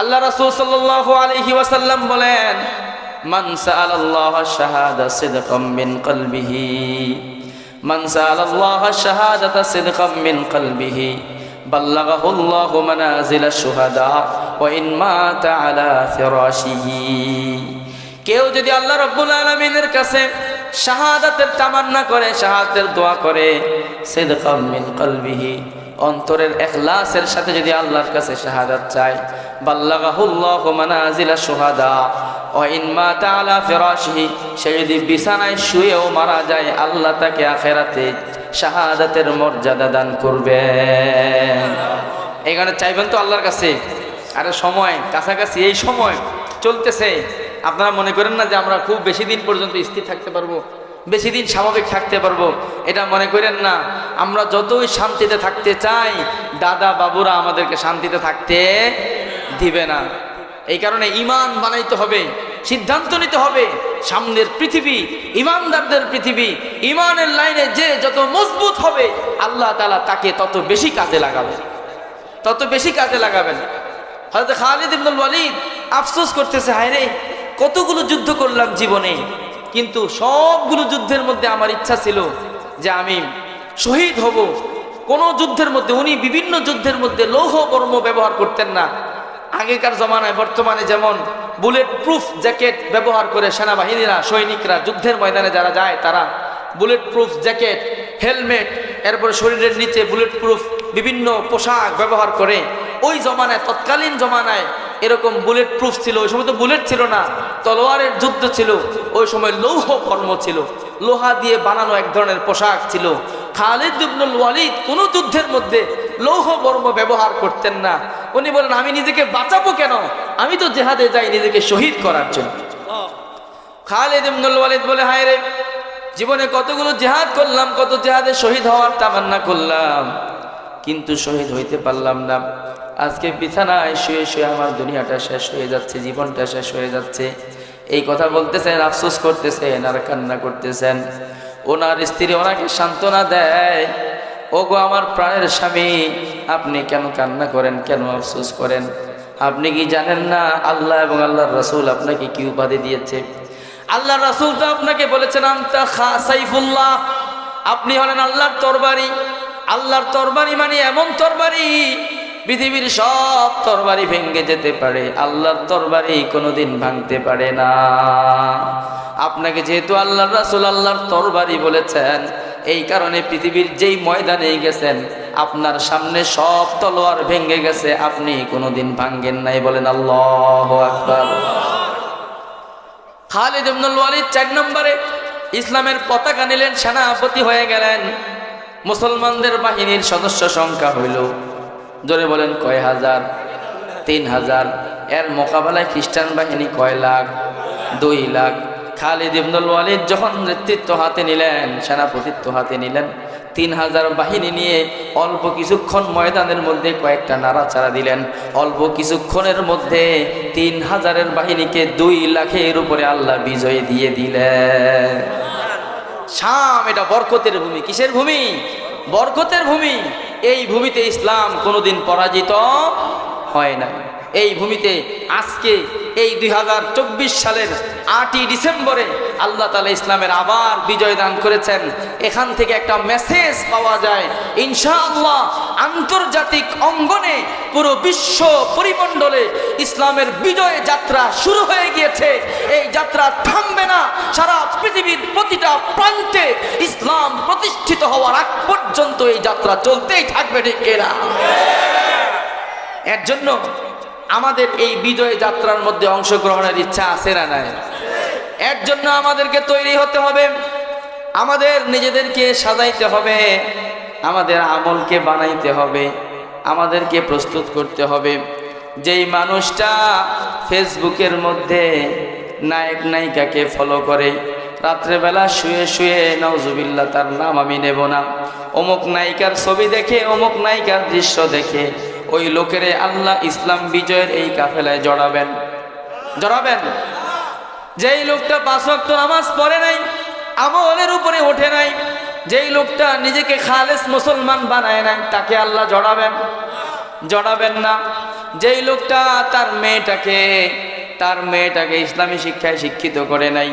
আল্লাহ রাসূল সাল্লাল্লাহু আলাইহি ওয়াসাল্লাম বলেন, মান সাআলাল্লাহ শাহাদা সিদকাম মিন কলবিহি, মান সাআলাল্লাহ শাহাদাতা সিদকাম মিন কলবিহি বাল্লাগাহুল্লাহু মানাজিলাশ শুহাদা ওয়া ইন মাতা আলা ফিরাশিহি। কেউ যদি আল্লাহ রাব্বুল আলামিনের কাছে শাহাদাতের তামান্না করে, শাহাদাতের দোয়া করে, সিদকাম মিন কলবিহি, অন্তরের ইখলাসের সাথে যদি আল্লাহর কাছে শাহাদাত চায়, বাল্লাগাহুল্লাহু মানাজিলাশ শুহাদা ওয়া ইন মাতা আলা ফিরাশিহি, সে যদি বিছানায় শুয়েও মারা যায়, আল্লাহ তাকে আখিরাতে শাহাদাতের মর্যাদা দান করবেন। এইখানে চাইবেন তো আল্লাহর কাছে। আরে সময় কাছাকাছি, এই সময় চলতেছে, আপনারা মনে করেন না যে আমরা খুব বেশি দিন পর্যন্ত স্থির থাকতে পারবো, বেশি দিন স্বাভাবিক থাকতে পারবো, এটা মনে করেন না। আমরা যতই শান্তিতে থাকতে চাই, দাদা বাবুরা আমাদেরকে শান্তিতে থাকতে দিবে না। এই কারণে ঈমান বানাইতে হবে, সিদ্ধান্ত নিতে হবে, সামনের পৃথিবী ঈমানদারদের পৃথিবী। ঈমানের লাইনে যে যত মজবুত হবে, আল্লাহ তাআলা তাকে তত বেশি কাজে লাগাবেন, তত বেশি কাজে লাগাবেন। হযরত খালিদ ইবনুল ওয়ালিদ আফসোস করতেছে, হায় রে, কতগুলো যুদ্ধ করলাম জীবনে, কিন্তু সবগুলো যুদ্ধের মধ্যে আমার ইচ্ছা ছিল যে আমি শহীদ হব। কোন যুদ্ধের মধ্যে, উনি বিভিন্ন যুদ্ধের মধ্যে লৌহ বর্ম ব্যবহার করতেন না। আগেকার জমানায় বর্তমানে যেমন বুলেট প্রুফ জ্যাকেট ব্যবহার করে সেনাবাহিনীরা, সৈনিকরা যুদ্ধের ময়দানে যারা যায়, তারা বুলেট প্রুফ জ্যাকেট, হেলমেট, এরপরে শরীরের নিচে বুলেট প্রুফ বিভিন্ন পোশাক ব্যবহার করে। ওই জমানায়, তৎকালীন জমানায় এরকম বুলেট প্রুফ ছিল। ওই সময় তো বুলেট ছিল না, তলোয়ারের যুদ্ধ ছিল। ওই সময় লৌহ কর্ম ছিল, লোহা দিয়ে বানানো এক ধরনের পোশাক ছিল। খালিদ ইবনুল ওয়ালিদ কোন যুদ্ধের মধ্যে লৌহ বর্ম ব্যবহার করতেন না। উনি বলেন, আমি নিজেকে বাঁচাবো কেন, আমি তো জিহাদে যাই নিজেকে শহীদ করার জন্য। খালিদ ইবনুল ওয়ালিদ বলে, হায় রে, জীবনে কতগুলো জিহাদ করলাম, কত জিহাদে শহীদ হওয়ার তামান্না করলাম, কিন্তু শহীদ হইতে পারলাম না। আজকে বিছানায় শুয়ে শুয়ে আমার দুনিয়াটা শেষ হয়ে যাচ্ছে, জীবনটা শেষ হয়ে যাচ্ছে। এই কথা বলতেছেন, আফসোস করতেছেন আর কান্না করতেছেন। ওনার স্ত্রী ওনাকে সান্ত্বনা দেয়, ও গো আমার প্রাণের স্বামী, আপনি কেন কান্না করেন, কেন আফসোস করেন? আপনি কি জানেন না আল্লাহ এবং আল্লাহর রাসূল আপনাকে কি উপাধি দিয়েছে? আল্লাহর রাসূল তো আপনাকে বলেছেন, আনতা সাইফুল্লাহ, আপনি হলেন আল্লাহর তরবারি। আল্লাহর তরবারি মানে এমন তরবারি, পৃথিবীর সব তরবারি ভেঙে যেতে পারে, আল্লাহর তরবারি কোনোদিন ভাঙতে পারে না। আপনাকে যেহেতু আল্লাহর রাসূল আল্লাহর তরবারি বলেছেন, এই কারণে পৃথিবীর যেই ময়দানে গেছেন, আপনার সামনে সব তলোয়ার ভেঙে গেছে, আপনি কোনোদিন ভাঙেন নাই। বলেন আল্লাহু আকবার। খালিদ ইবনুল ওয়ালিদ 4 নম্বরে ইসলামের পতাকা নিলেন, সেনাপতি হয়ে গেলেন। মুসলমানদের বাহিনীর সদস্য সংখ্যা হইল, জোরে বলেন কয় হাজার? 3000। এর মোকাবেলায় খ্রিস্টান বাহিনী কয় লাখ? 2 লাখ। খালিদ ইবনুল ওয়ালিদ যখন নেতৃত্ব হাতে নিলেন, সেনাপতিত্ব হাতে নিলেন, 3000 বাহিনী নিয়ে অল্প কিছুক্ষণ ময়দানের মধ্যে কয়েকটা নাড়াচাড়া দিলেন। অল্প কিছুক্ষণের মধ্যে 3000-এর বাহিনীকে 2 লাখের উপরে আল্লাহ বিজয় দিয়ে দিলেন। শাম এটা বরকতের ভূমি। কিসের ভূমি? বরকতের ভূমি। এই ভূমিতে ইসলাম কোনোদিন পরাজিত হয় না। এই ভূমিতে আজকে এই 2024 সালের 8ই ডিসেম্বরে আল্লাহ তাআলা ইসলামের আবার বিজয় দান করেছেন। এখান থেকে একটা মেসেজ পাওয়া যায়, ইনশাআল্লাহ আন্তর্জাতিক অঙ্গনে পুরো বিশ্ব পরিমণ্ডলে ইসলামের বিজয় যাত্রা শুরু হয়ে গিয়েছে। এই যাত্রা থামবে না, সারা পৃথিবীর প্রতিটা প্রান্তে ইসলাম প্রতিষ্ঠিত হওয়ার আগ পর্যন্ত এই যাত্রা চলতেই থাকবে, ঠিক কিনা? এর জন্য আমাদের এই বিজয় যাত্রার মধ্যে অংশগ্রহণের ইচ্ছা আছে না নাই? এর জন্য আমাদেরকে তৈরি হতে হবে, আমাদের নিজেদেরকে সাজাইতে হবে, আমাদের আমলকে বানাইতে হবে, আমাদেরকে প্রস্তুত করতে হবে। যেই মানুষটা ফেসবুকের মধ্যে নায়ক নায়িকাকে ফলো করে, রাত্রেবেলা শুয়ে শুয়ে নাউজুবিল্লাহ তার নাম আমি নেব না, অমুক নায়িকার ছবি দেখে, অমুক নায়িকার দৃশ্য দেখে ওই লোকেরে আল্লাহ ইসলাম বিজয়ের এই কাফেলায় জড়াবেন। যেই লোকটা 5 ওয়াক্ত নামাজ পড়ে নাই, আমলের উপরে ওঠে নাই, যেই লোকটা নিজেকে খালেস মুসলমান বানায় নাই, তাকে আল্লাহ জড়াবেন না। যেই লোকটা তার মেয়েটাকে ইসলামী শিক্ষায় শিক্ষিত করে নাই,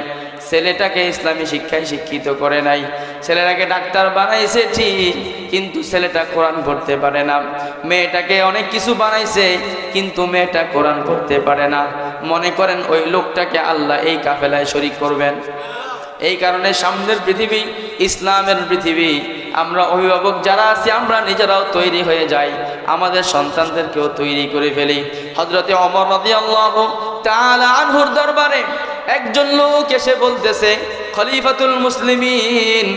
ছেলেটাকে ইসলামী শিক্ষায় শিক্ষিত করে নাই, ছেলেটাকে ডাক্তার বানাইছে ঠিক, কিন্তু ছেলেটা কোরআন পড়তে পারে না, মেয়েটাকে অনেক কিছু বানাইছে কিন্তু মেয়েটা কোরআন পড়তে পারে না, মনে করেন ওই লোকটাকে আল্লাহ এই কাফেলায় শরীক করবেন? এই কারণে সামনের পৃথিবী ইসলামের পৃথিবী, আমরা অভিভাবক যারা আছি আমরা নিজেরাও তৈরি হয়ে যাই, আমাদের সন্তানদেরকেও তৈরি করে ফেলি। হযরতে ওমর রাদিয়াল্লাহু তাআলা আনহুর দরবারে একজন লোক এসে বলতেছে, খলিফাতুল মুসলিমিন,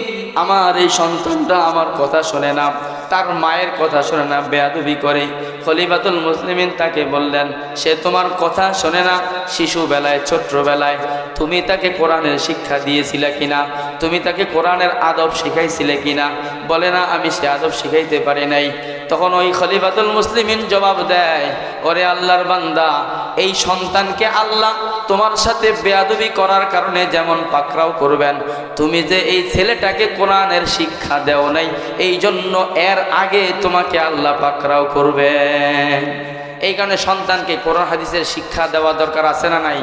আমার এই সন্তানটা আমার কথা শোনে না, তার মায়ের কথা শোনে না, বেয়াদবি করে। খলিফাতুল মুসলিমিন তাকে বললেন, সে তোমার কথা শোনে না, শিশুবেলায় ছোট্টবেলায় তুমি তাকে কোরআনের শিক্ষা দিয়েছিলে কিনা, তুমি তাকে কোরআনের আদব শিখাইছিলে কিনা? বলে না, আমি সে আদব শিখাইতে পারি নাই। তখন ওই খলিফাতুল মুসলিমিন জবাব দেয়, ওরে আল্লাহর বান্দা, এই সন্তানকে আল্লাহ তোমার সাথে বেয়াদবি করার কারণে যেমন পাকড়াও করবেন, তুমি যে এই ছেলেটাকে কোরআনের শিক্ষা দেও নাই, এই জন্য এর আগে তোমাকে আল্লাহ পাকড়াও করবেন। এই কারণে সন্তানকে কোরআন হাদিসের শিক্ষা দেওয়া দরকার আছে না নাই?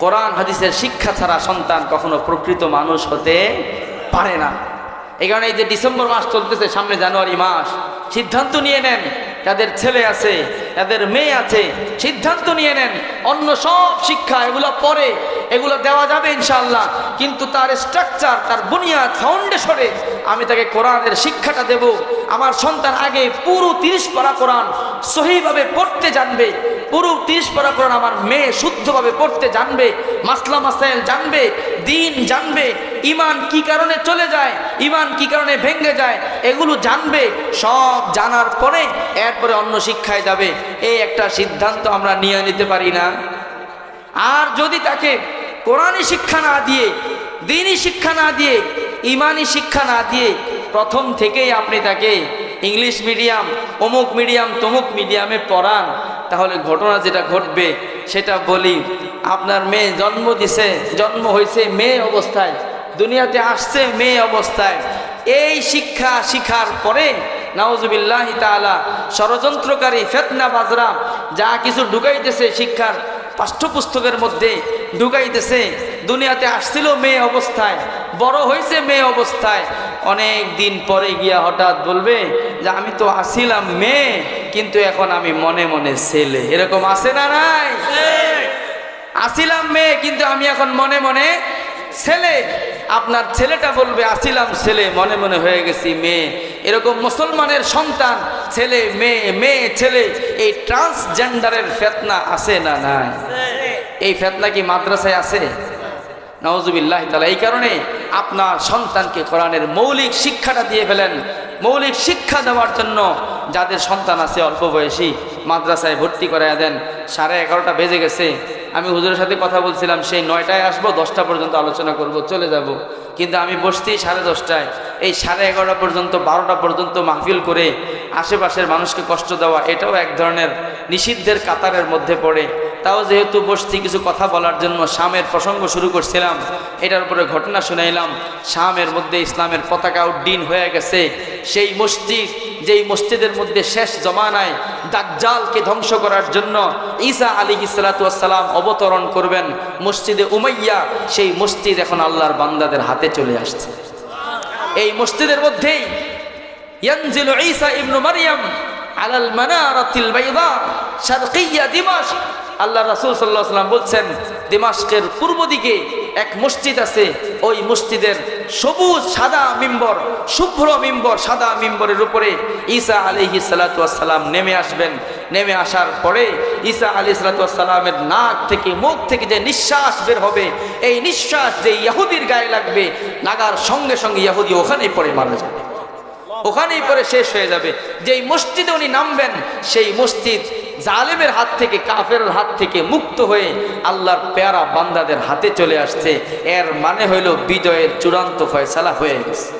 কোরআন হাদিসের শিক্ষা ছাড়া সন্তান কখনো প্রকৃত মানুষ হতে পারে না। এই কারণে এই যে ডিসেম্বর মাস চলতেছে, সামনে জানুয়ারি মাস, সিদ্ধান্ত নিয়ে নেন, যাদের ছেলে আছে, যাদের মেয়ে আছে, সিদ্ধান্ত নিয়ে নেন, অন্য সব শিক্ষা এগুলো পরে, এগুলো দেওয়া যাবে ইনশাআল্লাহ, কিন্তু তার স্ট্রাকচার, তার বুনিয়াদ, ফাউন্ডেশনে আমি তাকে কোরআনের শিক্ষাটা দেব। আমার সন্তান আগে পুরো 30 পারা কোরআন সহিভাবে পড়তে জানবে, পুরো 30 পারা কোরআন আমার মেয়ে শুদ্ধভাবে পড়তে জানবে, মাসলা মাসাইল জানবে, দিন জানবে, ইমান কি কারণে চলে যায়, ইমান কি কারণে ভেঙে যায়, এগুলো জানবে। সব জানার পরে এরপরে অন্য শিক্ষায় যাবে, এই একটা সিদ্ধান্ত আমরা নিয়ে নিতে পারি না? আর যদি তাকে কোরআনী শিক্ষা না দিয়ে, দ্বীনি শিক্ষা না দিয়ে, ইমানি শিক্ষা না দিয়ে প্রথম থেকেই আপনি তাকে ইংলিশ মিডিয়াম, অমুক মিডিয়াম, তমুক মিডিয়ামে পড়ান, তাহলে ঘটনা যেটা ঘটবে সেটা বলি। আপনার মেয়ে জন্ম হয়েছে মেয়ে অবস্থায়, দুনিয়াতে আসছে মেয়ে অবস্থায়, এই শিক্ষা শিখার পরে নাউজুবিল্লাহি তাআলা ষড়যন্ত্রকারী ফিতনাবাজরা যা কিছু ঢুকাইতেছে শিক্ষার পাঠ্যপুস্তকের মধ্যে ঢুকাইতেছে, দুনিয়াতে আসছিল মেয়ে অবস্থায়, বড় হয়েছে মেয়ে অবস্থায়, অনেক দিন পরে গিয়া হঠাৎ বলবে যে আমি তো আসিলাম মেয়ে, কিন্তু এখন আমি মনে মনে ছেলে। এরকম আছে না নাই? আসিলাম মেয়ে কিন্তু আমি এখন মনে মনে ছেলে। আপনার ছেলেটা বলবে আসিলাম ছেলে, মনে মনে হয়ে গেছি মেয়ে। এরকম মুসলমানের সন্তান ছেলে মেয়ে, মেয়ে ছেলে, এই ট্রান্সজেন্ডারের ফিতনা আছে না নাই? এই ফিতনা কি মাদ্রাসায় আছে? নাউজুবিল্লাহ তাআলা। এই কারণে আপনার সন্তানকে কোরআনের মৌলিক শিক্ষাটা দিয়ে ফেলেন। মৌলিক শিক্ষা দেওয়ার জন্য যাদের সন্তান আছে অল্প বয়সী, মাদ্রাসায় ভর্তি করাইয়া দেন। 11:30 বেজে গেছে, আমি হুজুরের সাথে কথা বলছিলাম, সেই 9টায় আসবো, 10টা পর্যন্ত আলোচনা করব, চলে যাব। কিন্তু আমি বসছি 10:30টায়, এই 11:30 পর্যন্ত, 12টা পর্যন্ত মাহফিল করে আশেপাশের মানুষকে কষ্ট দেওয়া, এটাও এক ধরনের নিষিদ্ধের কাতারের মধ্যে পড়ে। তাও যেহেতু বসছি কিছু কথা বলার জন্য, শামের প্রসঙ্গ শুরু করছিলাম, এটার উপরে ঘটনা শুনাইলাম। শামের মধ্যে ইসলামের পতাকা উড্ডীন হয়ে গেছে। সেই মসজিদ, যেই মসজিদের মধ্যে শেষ জমানায় দাজ্জালকে ধ্বংস করার জন্য ঈসা আলাইহিস সালাতু ওয়াস সালাম অবতরণ করবেন মসজিদে উমাইয়া। সেই মসজিদ এখন আল্লাহর বান্দাদের হাতে চলে আসছে। এই মসজিদের মধ্যেই ইয়ানজিলু ঈসা ইবনে মারইয়াম আলাল মানারাতিল বাইদা শারকিয়্যা দিমাশক। আল্লাহ রাসূল সাল্লাল্লাহু আলাইহি ওয়াসাল্লাম বলছেন, দিমাশকের পূর্ব দিকে এক মসজিদ আছে, ওই মসজিদের সবুজ সাদা মিম্বর, শুভ্র মিম্বর, সাদা মিম্বরের উপরে ঈসা আলাইহিস সালাতু ওয়াস সালাম নেমে আসবেন। নেমে আসার পরে ঈসা আলাইহিস সালাতু ওয়াস সালামের নাক থেকে, মুখ থেকে যে নিঃশ্বাস বের হবে, এই নিঃশ্বাস যে ইহুদির গায়ে লাগবে, লাগার সঙ্গে সঙ্গে ইহুদি ওখানেই পড়ে মারা যাবে, ওখানেই পরে শেষ হয়ে যাবে। যেই মসজিদে উনি নামবেন, সেই মসজিদ জালেমের হাত থেকে, কাফেরের হাত থেকে মুক্ত হয়ে আল্লাহর পেয়ারা বান্দাদের হাতে চলে আসছে। এর মানে হইল বিজয়ের চূড়ান্ত ফয়সালা হয়ে গেছে।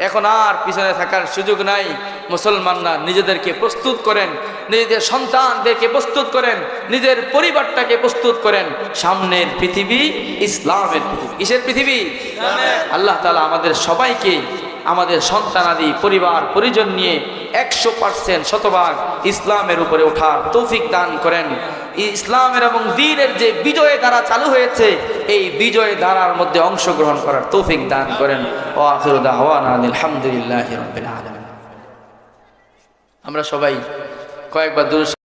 এখন আর পিছনে থাকার সুযোগ নাই। মুসলমানরা নিজেদেরকে প্রস্তুত করেন, নিজেদের সন্তানদেরকে প্রস্তুত করেন, নিজের পরিবারটাকে প্রস্তুত করেন। সামনের পৃথিবী ইসলামের পৃথিবী। কিসের পৃথিবী? আল্লাহ তাআলা আমাদের সবাইকে আমাদের সন্তানাদি পরিবার পরিজন নিয়ে 100% শতভাগ ইসলামের উপরে ওঠার তৌফিক দান করেন। ইসলামের এবং দ্বীনের যে বিজয় ধারা চালু হয়েছে, এই বিজয় ধারার মধ্যে অংশগ্রহণ করার তৌফিক দান করেন। ওয়া আখিরু দাওয়ানা আলহামদুলিল্লাহি রাব্বিল আলামিন। আমরা সবাই কয়েকবার দুরূদ